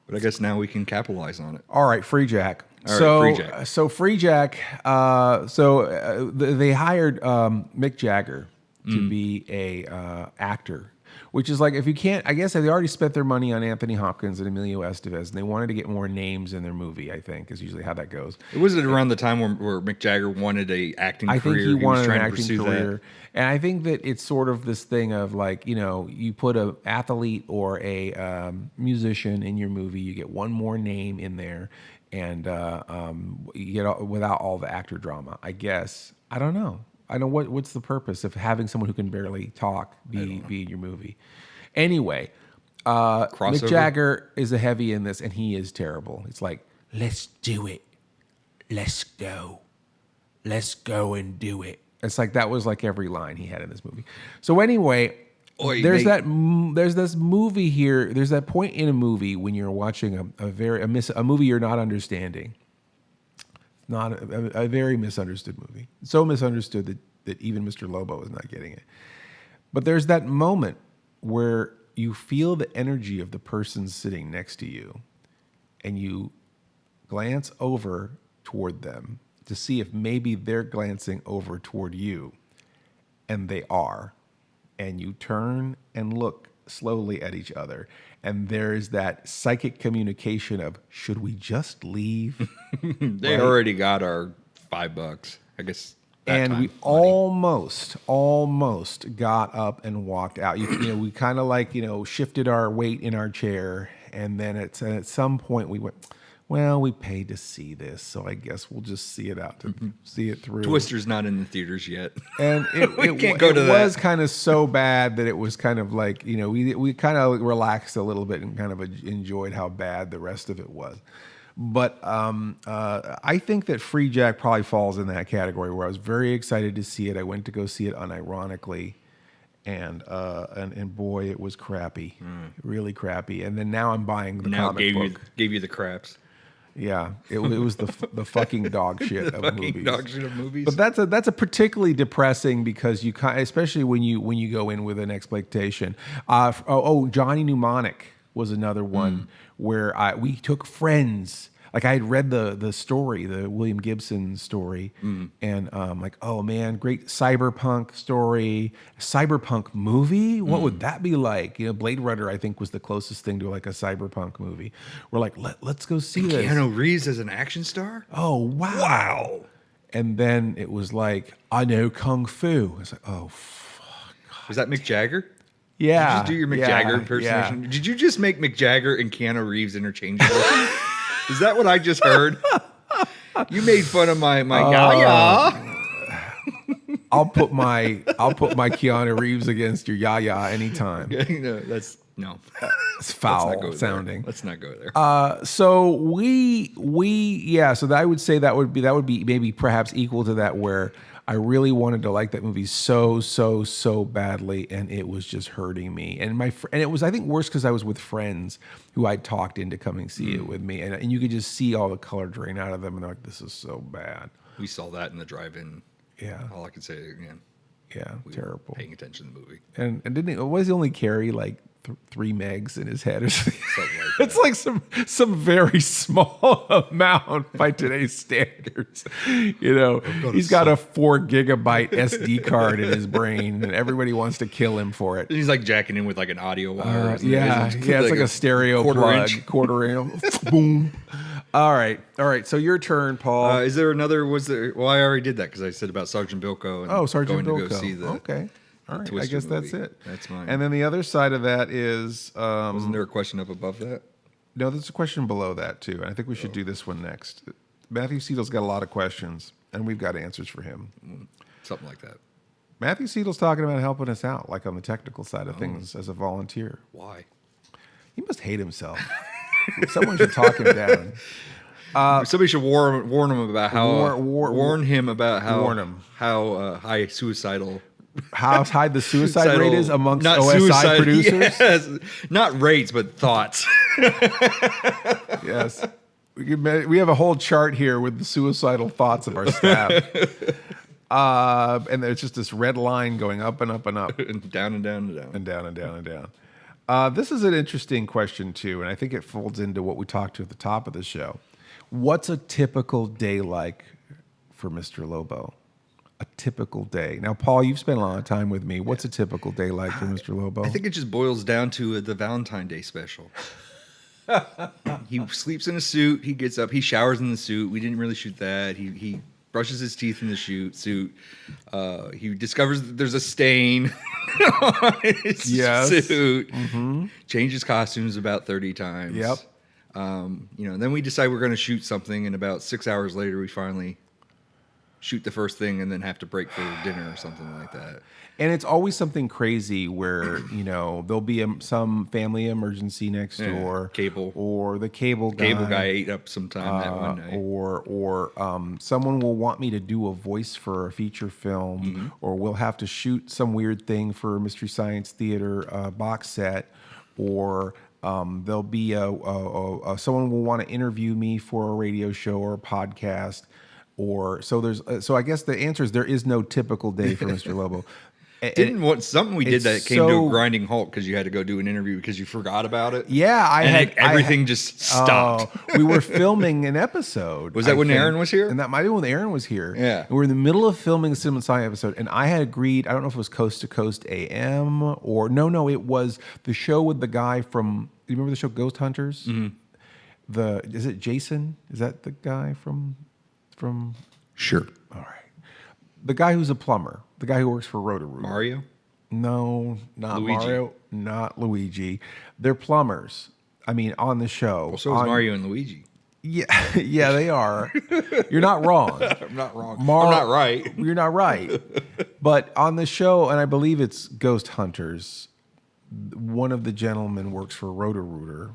But I guess now we can capitalize on it. All right, Free Jack. All right, Free Jack. So Free Jack. They hired Mick Jagger to be a actor, which is like, if you can't, I guess they already spent their money on Anthony Hopkins and Emilio Estevez, and they wanted to get more names in their movie. I think is usually how that goes. Was it around the time where Mick Jagger wanted a acting I career? think he wanted was an trying to acting pursue career. that. And I think that it's sort of this thing of like, you put an athlete or a musician in your movie, you get one more name in there, and you get without all the actor drama, I guess. I don't know. I don't know what's the purpose of having someone who can barely talk be in your movie. Anyway, Mick Jagger is a heavy in this, and he is terrible. It's like, let's do it. Let's go. Let's go and do it. It's like that was like every line he had in this movie. So anyway, there's this movie here. There's that point in a movie when you're watching a movie you're not understanding. Not a very misunderstood movie. So misunderstood that even Mr. Lobo is not getting it. But there's that moment where you feel the energy of the person sitting next to you, and you glance over toward them to see if maybe they're glancing over toward you, and they are. And you turn and look slowly at each other, and there's that psychic communication of, should we just leave? They already got our $5, I guess. And we almost got up and walked out. We kind of like, shifted our weight in our chair, and then at some point we went, well, we paid to see this, so I guess we'll just see it out to see it through. Twister's not in the theaters yet. And it can't go to that. Was kind of so bad that it was kind of like, we kind of relaxed a little bit and kind of enjoyed how bad the rest of it was. But I think that Free Jack probably falls in that category where I was very excited to see it. I went to go see it unironically, and boy, it was crappy, really crappy. And then now I'm buying the Now comic book. gave you the craps. Yeah, it was the fucking dog shit of Fucking movies. dog shit of movies. But that's a particularly depressing because especially when you go in with an expectation. Johnny Mnemonic was another one where we took friends. Like I had read the story, the William Gibson story, and like, oh man, great cyberpunk story, cyberpunk movie. What would that be like? You know, Blade Runner, I think, was the closest thing to like a cyberpunk movie. We're like, let's go see this. Keanu Reeves as an action star? Oh wow! Wow. And then it was like, I know kung fu. It's like, oh fuck. Was that Mick Jagger? Yeah. Did you just do your Mick Jagger impersonation? Yeah. Did you just make Mick Jagger and Keanu Reeves interchangeable? Is that what I just heard? You made fun of my yaya. I'll put my Keanu Reeves against your Yaya anytime. No, It's foul Let's not go sounding. There. Let's not go there. So so I would say that would be maybe perhaps equal to that, where I really wanted to like that movie so badly, and it was just hurting me. And it was, I think, worse because I was with friends who I'd talked into coming see it with me, and you could just see all the color drain out of them, and they're like, "This is so bad." We saw that in the drive-in. Yeah, All I can say again. yeah, We were terrible. Paying attention to the movie. And was he only carry like 3 megs in his head or something? Something like that. It's like some very small amount by today's standards. You know, he's got a 4 gigabyte SD card in his brain, and everybody wants to kill him for it. And he's like jacking in with like an audio wire. It's like a stereo quarter-inch. quarter inch, boom. All right. So your turn, Paul. Is there another? Well, I already did that because I said about Sergeant Bilko. And Sergeant going Bilko. to go see the. Okay. All right. I Twister guess that's movie. it. That's mine. And then the other side of that is Wasn't there a question up above that? no, there's a question below that too, and I think we should do this one next. Matthew Siedel's got a lot of questions, and we've got answers for him. Something like that. Matthew Siedel's talking about helping us out, like on the technical side of things, as a volunteer. Why? He must hate himself. Someone should talk him down. Somebody should warn him about how warn him about how warn him. how high suicidal. How high the suicide rate is amongst not OSI suicide, producers? Yes, not rates, but thoughts. Yes. We have a whole chart here with the suicidal thoughts of our staff. And there's just this red line going up and up and up. And down and down and down. And down and down and down. This is an interesting question, too, and I think it folds into what we talked to at the top of the show. What's a typical day like for Mr. Lobo? A typical day. Now, Paul, you've spent a lot of time with me. What's a typical day like for Mr. Lobo? I think it just boils down to the Valentine's Day special. He sleeps in a suit. He gets up. He showers in the suit. We didn't really shoot that. He brushes his teeth in the suit. He discovers that there's a stain on his suit. Mm-hmm. Changes costumes about 30 times. Yep. Then we decide we're going to shoot something, and about 6 hours later, we finally shoot the first thing and then have to break for dinner or something like that. And it's always something crazy where, there'll be some family emergency next door. Cable. Or the cable guy. Cable guy ate up sometime that one night. Or someone will want me to do a voice for a feature film, or we'll have to shoot some weird thing for a Mystery Science Theater box set, or there'll be someone will want to interview me for a radio show or a podcast. So I guess the answer is there is no typical day for Mr. Lobo. Something we did that came to a grinding halt because you had to go do an interview because you forgot about it? Yeah, everything just stopped. We were filming an episode. Was that when Aaron was here? And that might have been when Aaron was here. Yeah. And we're in the middle of filming a Cinema Sci episode, and I had agreed, I don't know if it was Coast to Coast AM or no, it was the show with the guy from, you remember the show Ghost Hunters? Mm-hmm. Is it Jason? Is that the guy from? Sure. All right. The guy who's a plumber. The guy who works for Roto-Rooter. Mario? No, not Luigi. Mario. Not Luigi. They're plumbers. I mean, on the show. Well, so is Mario and Luigi. Yeah, they are. You're not wrong. I'm not wrong. I'm not right. You're not right. But on the show, and I believe it's Ghost Hunters, one of the gentlemen works for Roto-Rooter.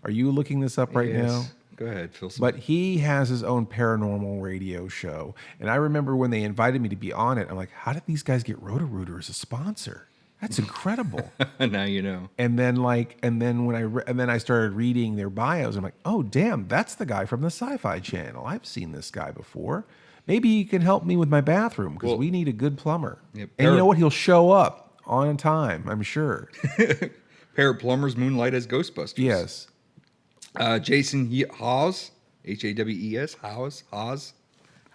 Are you looking this up right now? Go ahead, Phil. But he has his own paranormal radio show. And I remember when they invited me to be on it, I'm like, how did these guys get Roto-Rooter as a sponsor? That's incredible. Now you know. And then when I started reading their bios, I'm like, oh damn, that's the guy from the Sci-Fi Channel. I've seen this guy before. Maybe he can help me with my bathroom because we need a good plumber. Yep. And you know what? He'll show up on time, I'm sure. Pair of plumbers moonlight as Ghostbusters. Yes. Jason Hawes,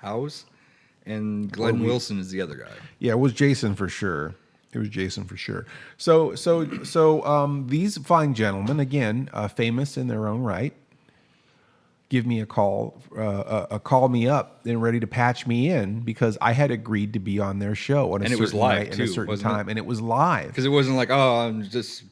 Hawes, and Glenn Wilson is the other guy. Yeah, it was Jason for sure. So these fine gentlemen, again, famous in their own right, give me a call, call me up and ready to patch me in because I had agreed to be on their show on a certain night and a certain time, and it was live. Because it wasn't like, oh, I'm just.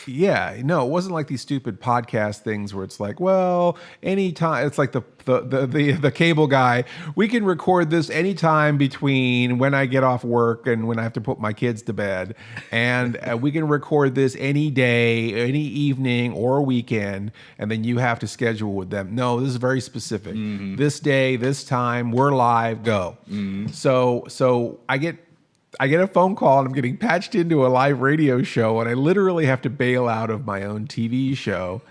Yeah, no, it wasn't like these stupid podcast things where it's like, well, anytime. It's like the cable guy. We can record this anytime between when I get off work and when I have to put my kids to bed, and we can record this any day, any evening or weekend, and then you have to schedule with them. No, this is very specific. Mm-hmm. This day, this time, we're live. Go. Mm-hmm. So I get a phone call and I'm getting patched into a live radio show, and I literally have to bail out of my own TV show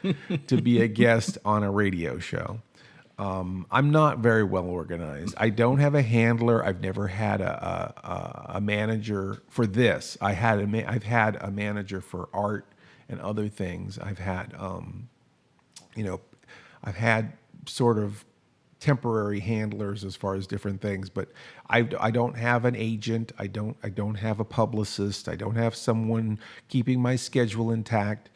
to be a guest on a radio show. I'm not very well organized. I don't have a handler. I've never had a manager for this. I've had a manager for art and other things. I've had I've had sort of temporary handlers as far as different things, but I don't have an agent. I don't have a publicist. I don't have someone keeping my schedule intact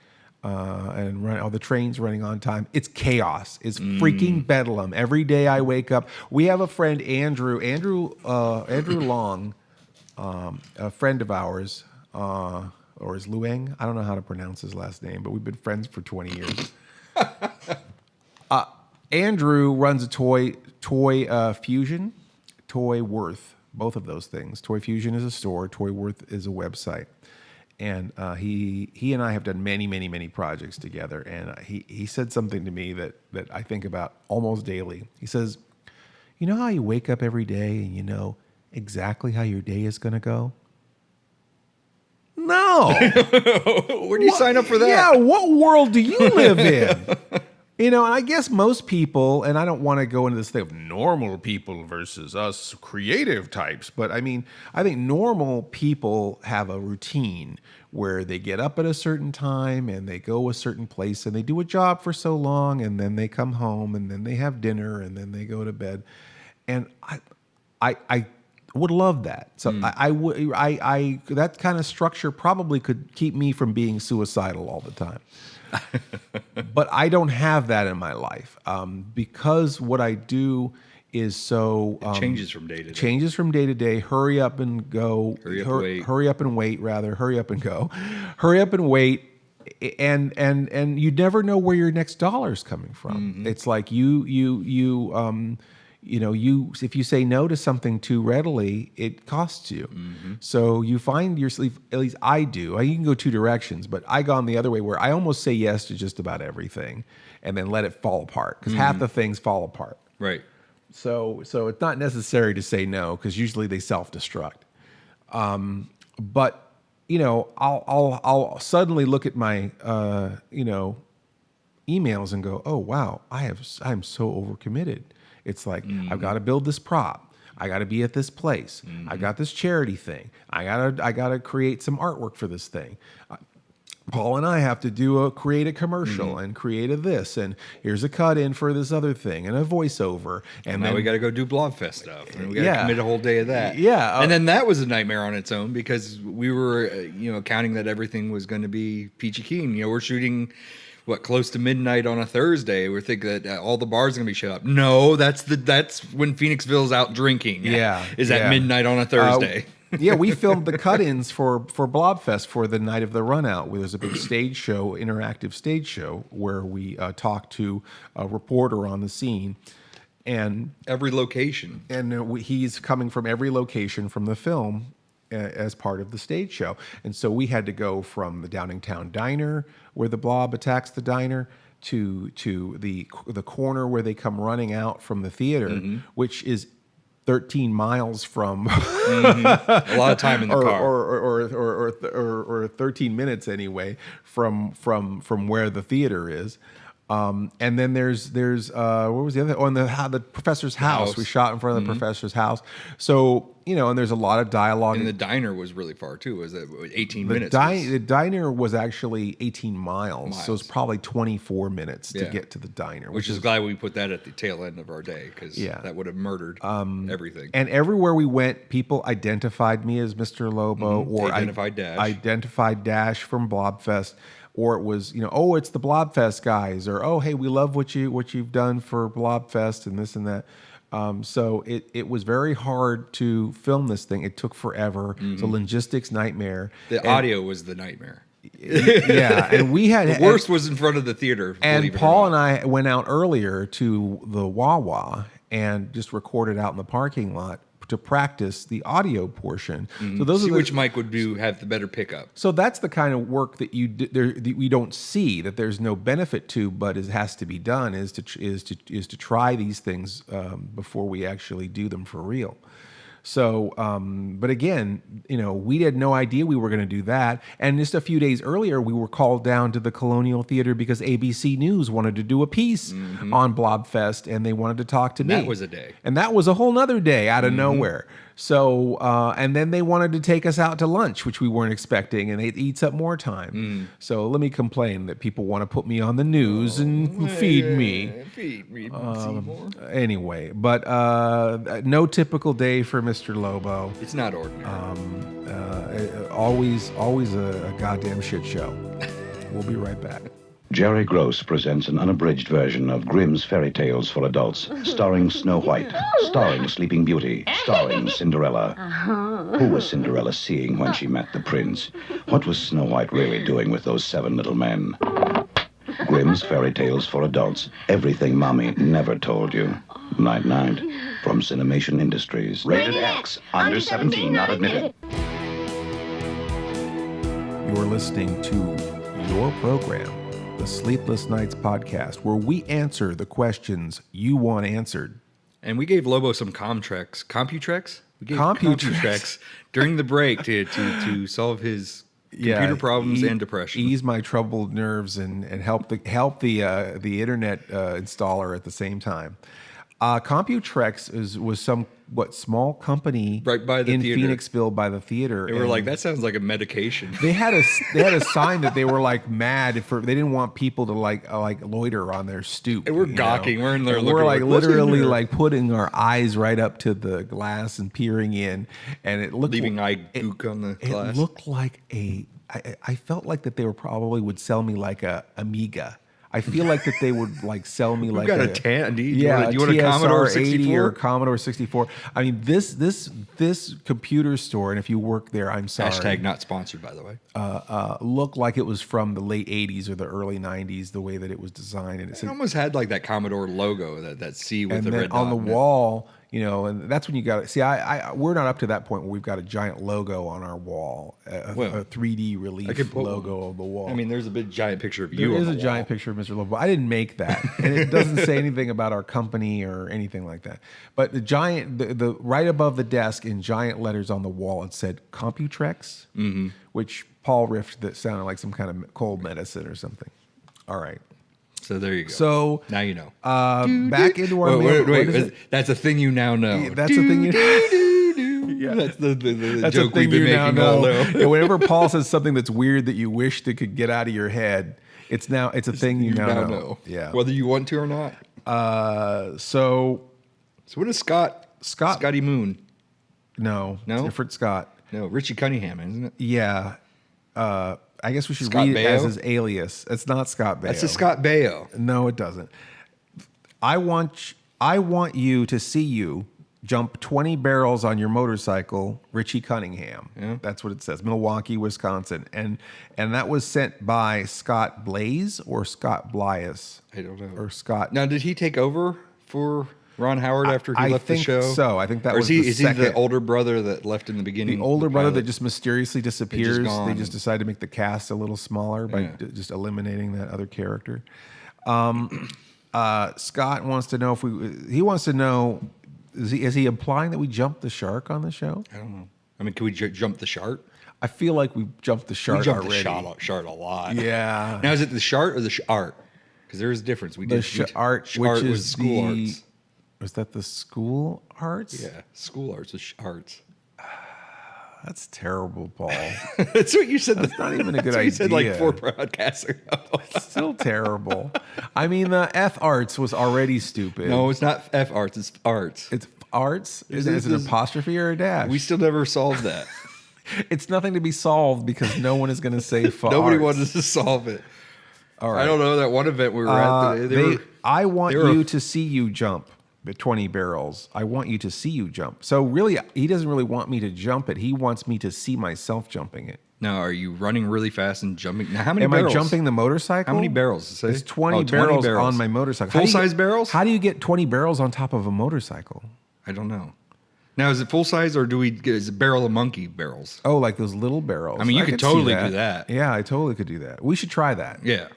and run all the trains running on time. It's chaos. It's freaking bedlam. Every day I wake up. We have a friend, Andrew Long, a friend of ours, or is Luang? I don't know how to pronounce his last name, but we've been friends for 20 years. Andrew runs a Toy Fusion, Toy Worth, both of those things. Toy Fusion is a store, Toy Worth is a website. And he and I have done many, many, many projects together. And he said something to me that I think about almost daily. He says, you know how you wake up every day and you know exactly how your day is going to go? No. Where do you sign up for that? Yeah, what world do you live in? You know, and I guess most people, and I don't want to go into this thing of normal people versus us creative types, but I mean, I think normal people have a routine where they get up at a certain time and they go a certain place and they do a job for so long and then they come home and then they have dinner and then they go to bed. And I would love that. So I that kind of structure probably could keep me from being suicidal all the time. But I don't have that in my life because what I do is so it changes from day to day. Changes from day to day. Hurry up and go. Hurry up and wait. Rather, hurry up and go. Hurry up and wait. And you never know where your next dollar is coming from. Mm-hmm. It's like if you say no to something too readily, it costs you. Mm-hmm. So you find your sleep, at least I do. You can go two directions, but I gone the other way where I almost say yes to just about everything and then let it fall apart because half the things fall apart. Right. So it's not necessary to say no because usually they self-destruct. But I'll suddenly look at my emails and go, oh wow, I'm so overcommitted. It's like, I've got to build this prop. I got to be at this place. Mm-hmm. I got this charity thing. I gotta create some artwork for this thing. Paul and I have to create a commercial and create a this, and here's a cut in for this other thing and a voiceover. And now then we got to go do Blobfest stuff. And we got to commit a whole day of that. Yeah. And then that was a nightmare on its own because we were, counting that everything was going to be peachy keen. We're shooting close to midnight on a Thursday. We're thinking that all the bars are gonna be shut up. No, that's when Phoenixville's out drinking. Is at midnight on a Thursday. We filmed the cut-ins for Blobfest for the night of the run out. Where there's a big stage show, interactive stage show, where we talk to a reporter on the scene. And every location. And he's coming from every location from the film as part of the stage show. And so we had to go from the Downingtown Diner, where the Blob attacks the diner, to the corner where they come running out from the theater, which is 13 miles from A lot of time in the car. or 13 minutes anyway from where the theater is. And then there's what was the other? Oh, and the professor's house. We shot in front of the professor's house. So, and there's a lot of dialogue. And the diner was really far too. Was it 18 minutes? The diner was actually 18 miles. So it's probably 24 minutes to get to the diner. Which is glad we put that at the tail end of our day, because that would have murdered everything. And everywhere we went, people identified me as Mr. Lobo, or identified Dash from Blobfest. Or it was, oh, it's the Blobfest guys, or oh, hey, we love what you've done for Blobfest and this and that. So it was very hard to film this thing. It took forever. It's a logistics nightmare. The audio was the nightmare. Yeah, and we had the worst was in front of the theater. And Paul and I went out earlier to the Wawa and just recorded out in the parking lot to practice the audio portion. So those see are which mic would have the better pickup. So that's the kind of work that we don't see, that there's no benefit to, but it has to be done. Is to try these things before we actually do them for real. So, but again, we had no idea we were going to do that. And just a few days earlier, we were called down to the Colonial Theater because ABC News wanted to do a piece on Blobfest, and they wanted to talk to me. That was a day. And that was a whole nother day out of nowhere. So, and then they wanted to take us out to lunch, which we weren't expecting, and it eats up more time. So let me complain that people want to put me on the news and feed me. Feed me, Seymour. Anyway, but no typical day for Mr. Lobo. It's not ordinary. Always a goddamn shit show. We'll be right back. Jerry Gross presents an unabridged version of Grimm's Fairy Tales for Adults, starring Snow White, starring Sleeping Beauty, starring Cinderella. Who was Cinderella seeing when she met the prince? What was Snow White really doing with those 7 little men? Grimm's Fairy Tales for Adults, everything Mommy never told you. Night-night, from Cinemation Industries. Rated X, under 17, not admitted. You're listening to your program, the Sleepless Nights Podcast, where we answer the questions you want answered. And we gave Lobo some Computrex. We gave Computrex during the break to solve his computer problems and depression. Ease my troubled nerves and help the internet installer at the same time. Computrex was some small company right by the theater. Phoenixville by the theater. They were like, that sounds like a medication. They had a sign that they were like mad for. They didn't want people to like loiter on their stoop. And we're gawking. We're in there. We're like literally like putting our eyes right up to the glass and peering in, and it looked leaving eye gook on the glass. It looked like I felt like that they would sell me like a Amiga. I feel like that they would like sell me like got a TAN. You want a Commodore 64 or Commodore 64. I mean, this computer store, and if you work there, I'm sorry. Hashtag not sponsored, by the way. Looked like it was from the late 80s or the early 90s, the way that it was designed. And it almost had like that Commodore logo, that C with the red dot on the wall. And that's when you got to see. We're not up to that point where we've got a giant logo on our wall, a 3D relief logo of the wall. I mean, there's a big giant picture of you. There is a giant picture of Mr. Lobo. I didn't make that, and it doesn't say anything about our company or anything like that. But the giant, the right above the desk in giant letters on the wall, it said Computrex, which Paul riffed that sounded like some kind of cold medicine or something. All right. So there you go. So now you know. Back into our wait. That's a thing you now know. That's a thing you know. Yeah, that's the that's joke we've been making all day. And whenever Paul says something that's weird that you wish that could get out of your head, it's a thing you now know. Yeah, whether you want to or not. So what is Scotty Moon? No, different Scott. No, Richie Cunningham, isn't it? Yeah. I guess we should read it as his alias. It's not Scott Baio. That's a Scott Baio. No, it doesn't. I want you to see you jump 20 barrels on your motorcycle, Richie Cunningham. Yeah. That's what it says. Milwaukee, Wisconsin. And that was sent by Scott Blaze or Scott Blias. I don't know. Or Scott. Now, did he take over for Ron Howard after he left the show? So I think that was is he the older brother that left in the beginning? The older brother that just mysteriously disappears. They just decided to make the cast a little smaller by just eliminating that other character. Scott wants to know if he wants to know, is he implying that we jumped the shark on the show? I don't know. I mean, can we jump the shark? I feel like we jumped the shark We jumped already. the shark a lot. Yeah. Now, is it the shark or the art? Because there is a difference. We The did art, art which was is school the, arts. was that the school arts? Yeah, school arts was arts. That's terrible, Paul. That's what you said. That's not even a good that's what you said like idea. 4 podcasts ago. Still terrible. I mean, the F arts was already stupid. No, it's not F arts. It's arts. It's arts. Is Is it an this- apostrophe or a dash? We still never solved that. It's nothing to be solved because no one is going to say for Nobody arts. wanted to solve it. All right. I don't know that one event we were at. I want they were- you to see you jump the 20 barrels. I want you to see you jump. So really, he doesn't really want me to jump it. He wants me to see myself jumping it. Now, are you running really fast and jumping? Now, how many Am barrels? I jumping the motorcycle? How many barrels? Say? It's 20, Oh, barrels on my motorcycle. How do you Full-size get- barrels? How do you get 20 barrels on top of a motorcycle? I don't know. Now, is it full size or is it barrel of monkey barrels? Oh, like those little barrels. I mean, you could see totally do that. Yeah, I totally could do that. We should try that. Yeah.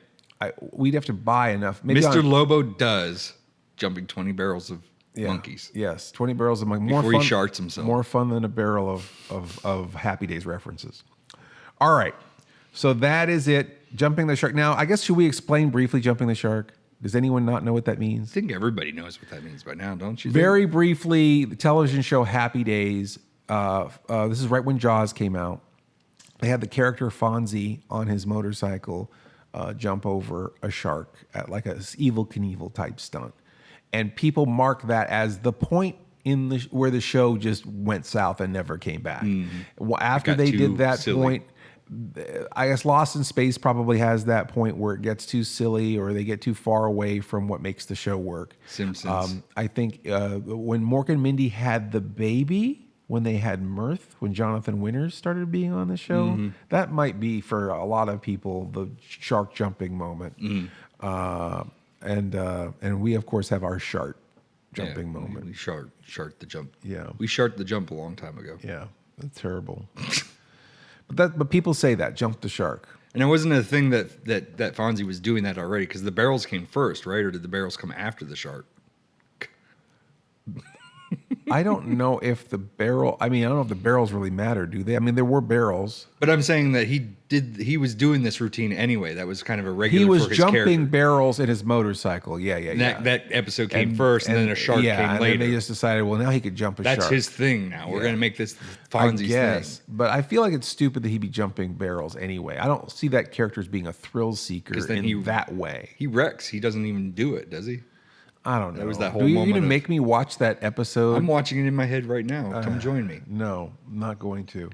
We'd have to buy enough. Maybe Mr. on- Lobo does jumping 20 barrels of Yeah. monkeys. Yes, 20 barrels of monkeys. More Before he fun, sharts himself. More fun than a barrel of Happy Days references. All right. So that is it. Jumping the shark. Now, I guess, should we explain briefly jumping the shark? Does anyone not know what that means? I think everybody knows what that means by now, don't you? Very briefly, the television show Happy Days. This is right when Jaws came out. They had the character Fonzie on his motorcycle jump over a shark at like a Evil Knievel type stunt, and people mark that as the point in the where the show just went south and never came back. Well, after got they too did that silly. point, I guess Lost in Space probably has that point where it gets too silly or they get too far away from what makes the show work. Simpsons. I think when Mork and Mindy had the baby, when they had Mirth, when Jonathan Winters started being on the show, Mm-hmm. that might be for a lot of people the shark jumping moment. And we of course have our shark jumping moment. We shart the jump. Yeah. We shart the jump a long time ago. Yeah, that's terrible. but people say that jump the shark. And it wasn't a thing that Fonzie was doing that already because the barrels came first, right? Or did the barrels come after the shark? I don't know if the barrel. I mean, I don't know if the barrels really matter, do they? I mean, there were barrels. But I'm saying that he was doing this routine anyway. That was kind of a regular He was for his jumping character. barrels in his motorcycle. Yeah. And that episode came first, and then a shark came and later. then they just decided, well, now he could jump a That's shark. his thing now. We're Yeah. going to make this I Fonzie's guess, thing. but I feel like it's stupid that he'd be jumping barrels anyway. I don't see that character as being a thrill seeker 'Cause then in that way. He wrecks. He doesn't even do it, does he? I don't know. was that whole Do you moment even of- make me watch that episode? I'm watching it in my head right now. Come join me. No, I'm not going to.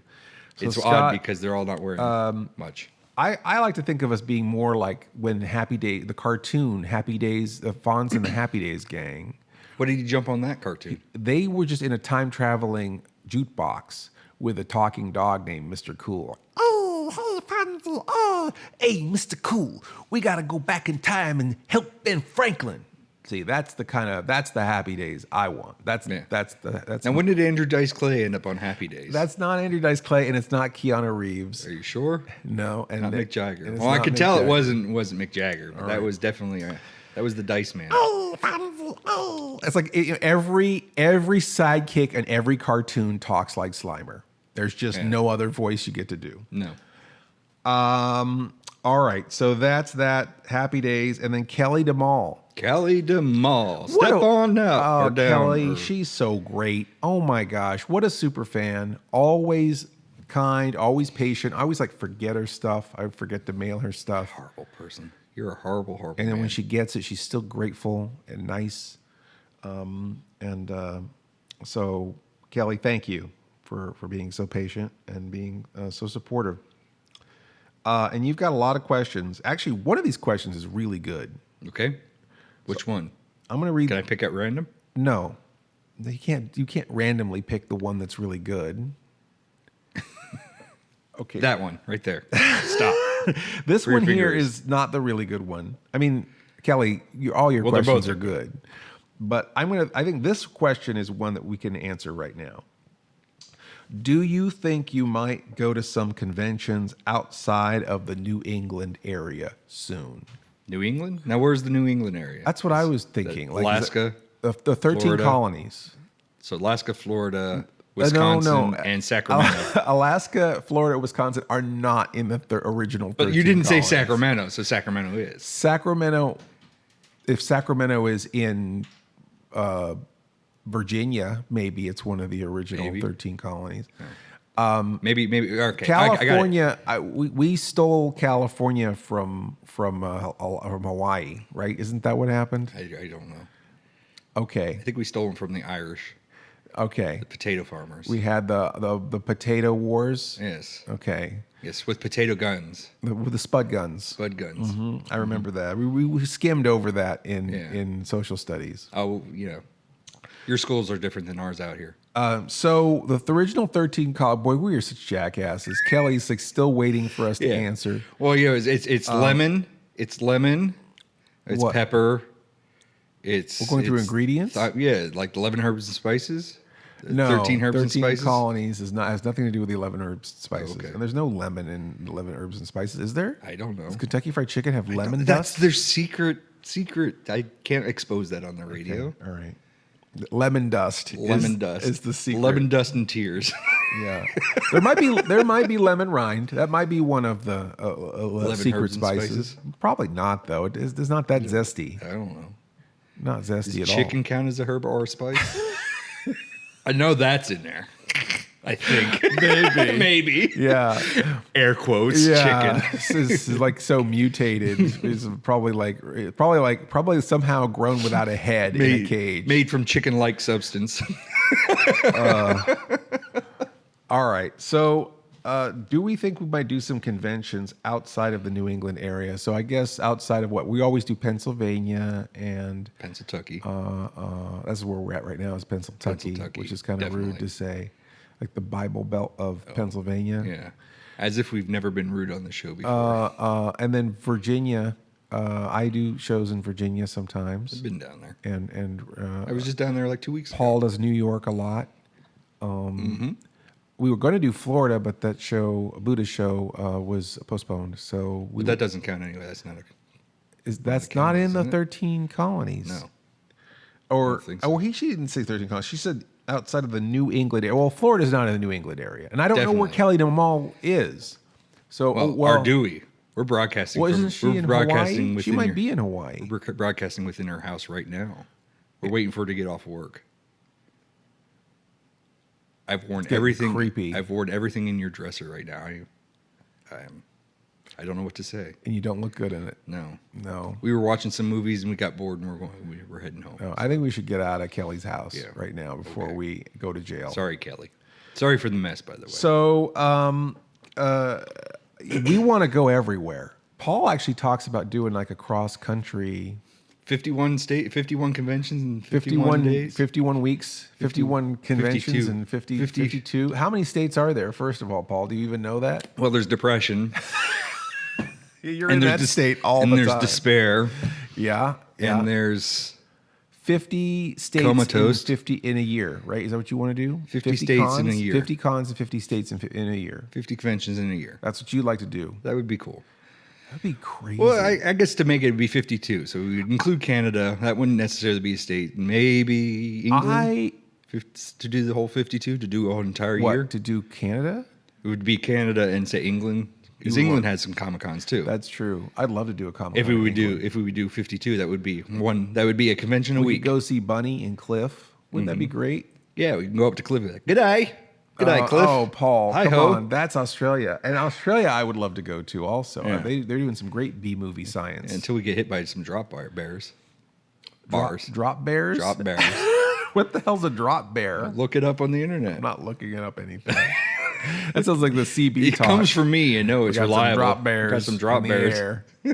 So It's Scott, odd because they're all not wearing much. I like to think of us being more like when Happy Day, the cartoon Happy Days, Fonz and the Happy Days gang. What did he jump on that cartoon? They were just in a time traveling jukebox with a talking dog named Mr. Cool. Oh, hey, Fonzie. Oh, hey, Mr. Cool. We got to go back in time and help Ben Franklin. See, that's the Happy Days I want. That's Now, when did Andrew Dice Clay end up on Happy Days? that's not Andrew Dice Clay and it's not Keanu Reeves. Are you sure? No, and Not it- Mick Jagger. and it's Well, I not could Mick tell Jagger. it wasn't Mick Jagger. But that was definitely that was the Dice Man. It's like every sidekick in every cartoon talks like Slimer. There's just no other voice you get to do. No. All right, so that's that. Happy Days, and then Kelly DeMall. Kelly DeMall. What Step a- on up Oh, or down. Kelly, or- she's so great. Oh my gosh, what a super fan. Always kind, always patient. I always like forget her stuff. I forget to mail her stuff. horrible person. You're a horrible, horrible And then man. when she gets it, she's still grateful and nice. So, Kelly, thank you for being so patient and being so supportive. And you've got a lot of questions. Actually, one of these questions is really good. Okay. Which one? I'm going to read. Can I pick at random? No, you can't randomly pick the one that's really good. Okay, That one right there. Stop. this for your one here fingers. is not the really good one. I mean, Kelly, all your Well, they're questions both are good, but I think this question is one that we can answer right now. Do you think you might go to some conventions outside of the New England area soon? New England? Now, where's the New England area? That's what I was thinking. Like, is Alaska, it the 13 Florida. colonies. So Alaska, Florida, Wisconsin, and Sacramento. Alaska, Florida, Wisconsin are not in the original 13 But you didn't say colonies. Sacramento, so Sacramento is. Sacramento, if Sacramento is in Virginia, maybe it's one of the original Maybe. 13 colonies. Maybe. Okay, California, we stole California from Hawaii, right? Isn't that what happened? I don't know. Okay, I think we stole them from the Irish, okay. the potato farmers. We had the potato wars. Yes. Okay, Yes, with potato guns, with the spud guns. spud guns. I remember that. We skimmed over that Yeah. in social studies. Oh, your schools are different than ours out here. So the original 13 college, boy, we are such jackasses. Kelly's like still waiting for us to answer. Well, it's lemon. It's lemon. It's What? pepper. It's We're going through ingredients? like 11 herbs and spices. No, 13 herbs and 13 spices. colonies has nothing to do with the 11 herbs and spices. Okay. And there's no lemon in 11 herbs and spices, is there? I don't know. Does Kentucky Fried Chicken have lemon That's dust? their secret. I can't expose that on the radio. All right. Lemon dust. Lemon dust is the secret. Lemon dust and tears. Yeah. There might be lemon rind. That might be one of the 11 secret herbs and spices. spices? Probably not though. It's not that zesty. I don't know. Not zesty Does at chicken count as a herb or a spice? I know that's in there. I think maybe. all. Yeah. Air quotes. Yeah, Chicken. this is like so mutated. It's probably somehow grown without a head in a cage. Made from chicken-like substance. All right. So, do we think we might do some conventions outside of the New England area? So, I guess outside of what we always do, Pennsylvania and Pennsylvania. that's where we're at right now is Pennsylvania, Pennsylvania, which is kind of rude definitely. to say, like the Bible Belt of Pennsylvania. Yeah. As if we've never been rude on the show before. And then Virginia. I do shows in Virginia sometimes. I've been down there. And I was just down there like 2 weeks ago. Paul does New York a lot. We were going to do Florida, but that show, Buddha's show, was postponed. So But that doesn't count anyway. That's not a... that's not in the isn't it? 13 colonies. No. Or don't think so. she didn't say 13 colonies. She said outside of the New England area. Well, Florida's not in the New England area, and I don't know where Definitely. Kelly Namal is. So Or do we? We're broadcasting. Well, from, isn't she we're in broadcasting Hawaii? She within might your- be in Hawaii. We're broadcasting within her house right now. We're waiting for her to get off work. I've worn getting everything. creepy. I've worn everything in your dresser right now. I don't know what to say. And you don't look good in it. No. No. We were watching some movies and we got bored and we're heading home. No, I think we should get out of Kelly's house Yeah. right now before Okay. we go to jail. Sorry, Kelly. Sorry for the mess, by the way. So, we want to go everywhere. Paul actually talks about doing like a cross country 51 conventions in 51 days. 51 weeks, 51 conventions 52. and 50. 52. How many states are there, first of all, Paul? Do you even know that? Well, there's depression. You're in that there's state all and the there's time. despair. Yeah. Yeah. And there's 50 states Comatose. in 50 in a year, right? Is that what you want to do? 50 states in a year. 50 cons and 50 states in a year. 50 conventions in a year. That's what you'd like to do. That would be cool. That'd be crazy. Well, I guess to make it, it'd be 52. So we would include Canada. That wouldn't necessarily be a state. Maybe England. To do the whole 52, to do a whole entire what, year. to do Canada? It would be Canada and say England. Because You England would. has some Comic Cons too. That's true. I'd love to do a comic. If we would do 52, that would be one. That would be a convention a we week. could go see Bunny and Cliff. Wouldn't that be great? Yeah, we can go up to Cliff. And be like, G'day. G'day, Cliff. Oh, Paul, Hi come ho. on. That's Australia. And Australia I would love to go to also. Yeah. They're doing some great B-movie science. Until we get hit by some bears. Bars. Drop bears? Drop bears. What the hell's a drop bear? Look it up on the internet. I'm not looking it up anything. That sounds like the CB It talk. comes from me and know We it's got reliable. some drop bears. Got some drop in the bears. air. Do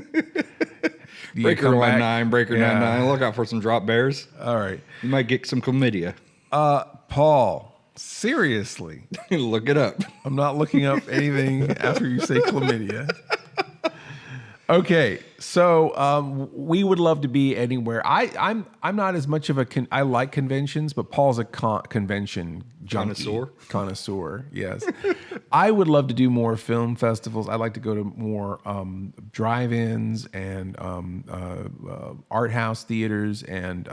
you Breaker come back? 19, Breaker Yeah. 99. Look out for some drop bears. All right. You might get some chlamydia. Paul, seriously. Look it up. I'm not looking up anything after you say chlamydia. Okay, so we would love to be anywhere. I'm not as much of a I like conventions, but Paul's a convention junkie. Connoisseur, yes. I would love to do more film festivals. I'd like to go to more drive-ins and art house theaters and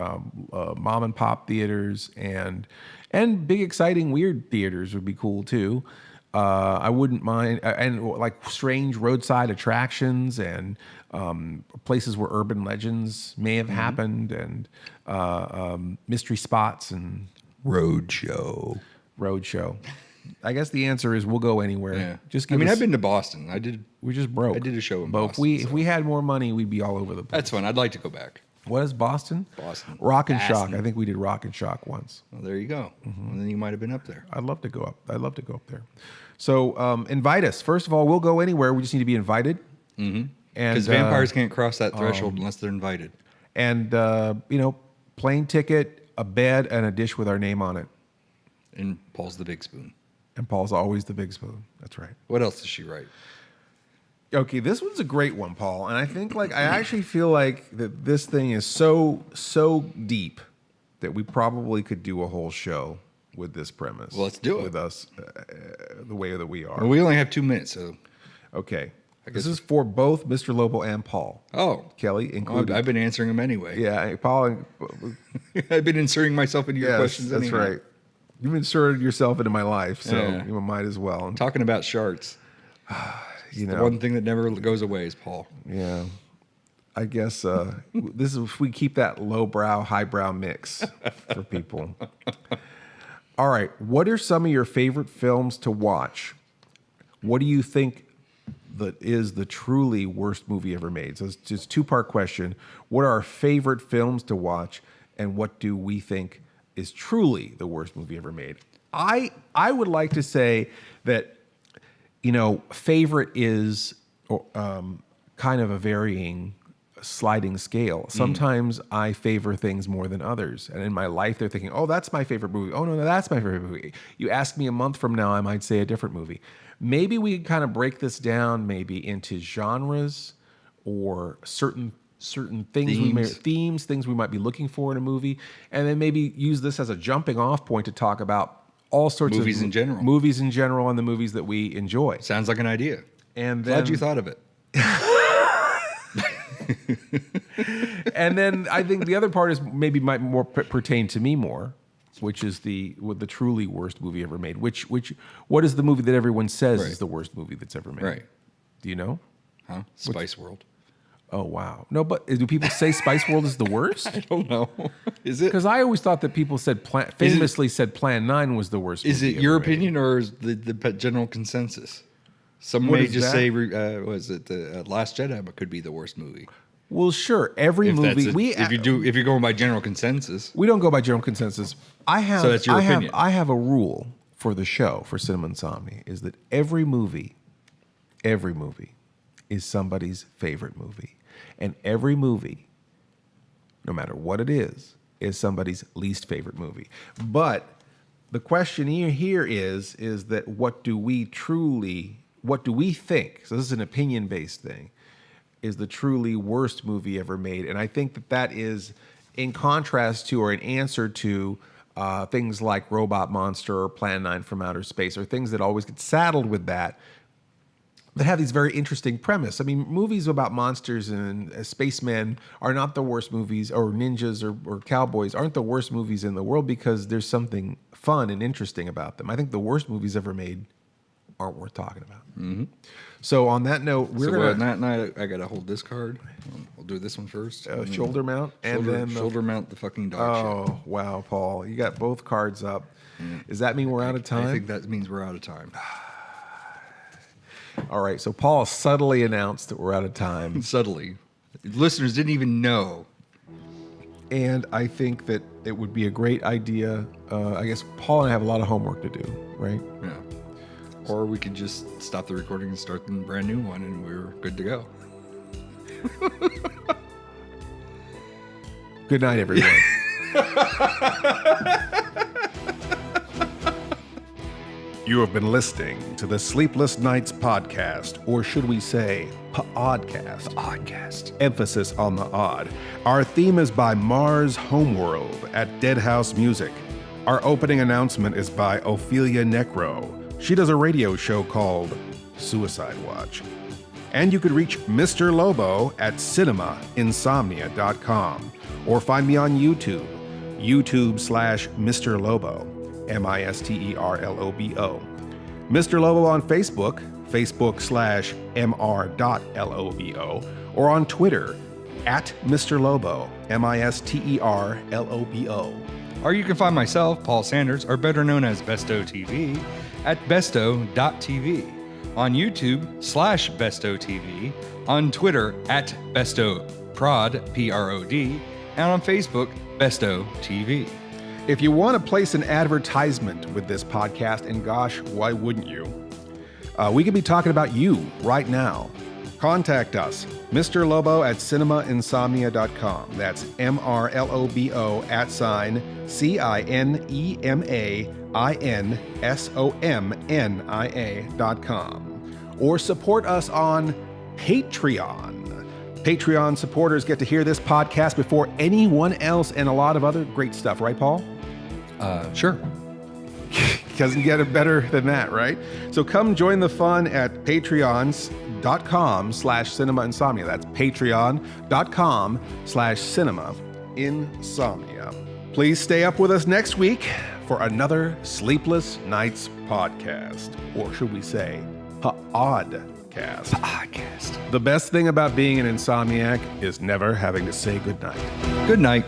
mom and pop theaters and big exciting weird theaters would be cool too. I wouldn't mind, and like strange roadside attractions and places where urban legends may have happened, and mystery spots and Roadshow. I guess the answer is we'll go anywhere. Yeah. Just I mean, us, I've been to Boston. we're just broke. I did a show in but Boston. If we had more money, we'd be all over the place. That's fun. I'd like to go back. What is Boston? Boston. Rock and Shock. Boston. I think we did Rock and Shock once. Well, there you go. Well, then you might have been up there. I'd love to go up. I'd love to go up there. So invite us. First of all, we'll go anywhere. We just need to be invited. Mm-hmm. And Because vampires can't cross that threshold unless they're invited. And plane ticket, a bed, and a dish with our name on it. And Paul's the big spoon. And Paul's always the big spoon. That's right. What else does she write? Okay, this one's a great one, Paul. And I think I actually feel like that this thing is so deep that we probably could do a whole show with this premise. Well, let's do it. With us the way that we are. Well, we only have 2 minutes, so. Okay. This is for both Mr. Lobo and Paul. Oh. Kelly included. I've been answering them anyway. Yeah, Paul. I've been inserting myself into your questions that's anyway. right. You've inserted yourself into my life, so Yeah. you might as well. Talking about sharts. You The know, one thing that never goes away is Paul. yeah. I guess this is if we keep that lowbrow, highbrow mix for people. All right. What are some of your favorite films to watch? What do you think that is the truly worst movie ever made? So it's just a two-part question. What are our favorite films to watch, and what do we think is truly the worst movie ever made? I would like to say that, favorite is kind of a varying sliding scale. Sometimes I favor things more than others. And in my life, they're thinking, oh, that's my favorite movie. Oh, no, that's my favorite movie. You ask me a month from now, I might say a different movie. Maybe we can kind of break this down maybe into genres or certain things, things we might be looking for in a movie, and then maybe use this as a jumping off point to talk about all sorts of Movies in general. movies in general, and the movies that we enjoy. Sounds like an idea. And then, Glad you thought of it. and then I think the other part is maybe might more pertain to me more, which is the truly worst movie ever made. What is the movie that everyone says Right. is the worst movie that's ever made? Right. Do you know? Huh? Spice World. Oh wow. No, but do people say Spice World is the worst? I don't know. Is it? Because I always thought that people said said Plan 9 was the worst. Is movie it your ever made. opinion or is the general consensus? Some What may is just that? say, was it the Last Jedi? But could be the worst movie. Well, sure. Every movie if you're going by general consensus. we don't go by general consensus. So that's your opinion. I have a rule for the show for Cinema Insomnia is that every movie is somebody's favorite movie, and every movie, no matter what it is somebody's least favorite movie. But the question here is that what do we think? So this is an opinion-based thing. Is the truly worst movie ever made? And I think that is in contrast to or in answer to things like Robot Monster or Plan 9 from Outer Space, or things that always get saddled with that have these very interesting premise. I mean, movies about monsters and spacemen are not the worst movies, or ninjas or cowboys aren't the worst movies in the world because there's something fun and interesting about them. I think the worst movies ever made aren't worth talking about. Mm-hmm. So on that note, On that night, I got to hold this card. We'll do this one first. Shoulder mount, and then shoulder mount the fucking dog shit. Oh wow, Paul, you got both cards up. Does that mean we're out of time? I think that means we're out of time. All right, so Paul subtly announced that we're out of time, Subtly, listeners didn't even know. and I think that it would be a great idea. I guess Paul and I have a lot of homework to do, right? Yeah. Or we could just stop the recording and start a brand new one, and we're good to go. Good night, everyone. You have been listening to the Sleepless Nights podcast, or should we say, Oddcast. Oddcast. Emphasis on the odd. Our theme is by Mars Homeworld at Deadhouse Music. Our opening announcement is by Ophelia Necro. She does a radio show called Suicide Watch. And you could reach Mr. Lobo at cinemainsomnia.com or find me on YouTube, YouTube/Mr. Lobo, MISTERLOBO. Mr. Lobo on Facebook, Facebook/mr.lobo, or on Twitter at Mr. Lobo, MISTERLOBO. Or you can find myself, Paul Sanders, or better known as Besto TV, at besto.tv, on YouTube /Besto TV, on Twitter at BestoProd, PROD, and on Facebook, Besto TV. If you want to place an advertisement with this podcast, and gosh, why wouldn't you? We could be talking about you right now. Contact us, Mr. Lobo at cinemainsomnia.com. That's MRLOBO @CINEMAINSOMNIA.com. Or support us on Patreon. Patreon supporters get to hear this podcast before anyone else and a lot of other great stuff, right, Paul? Sure. Doesn't get it better than that, right? So come join the fun at patreons.com/cinema-insomnia. That's patreon.com/cinema-insomnia. Please stay up with us next week for another Sleepless Nights podcast. Or should we say, Oddcast. Oddcast. The best thing about being an insomniac is never having to say goodnight. Good night.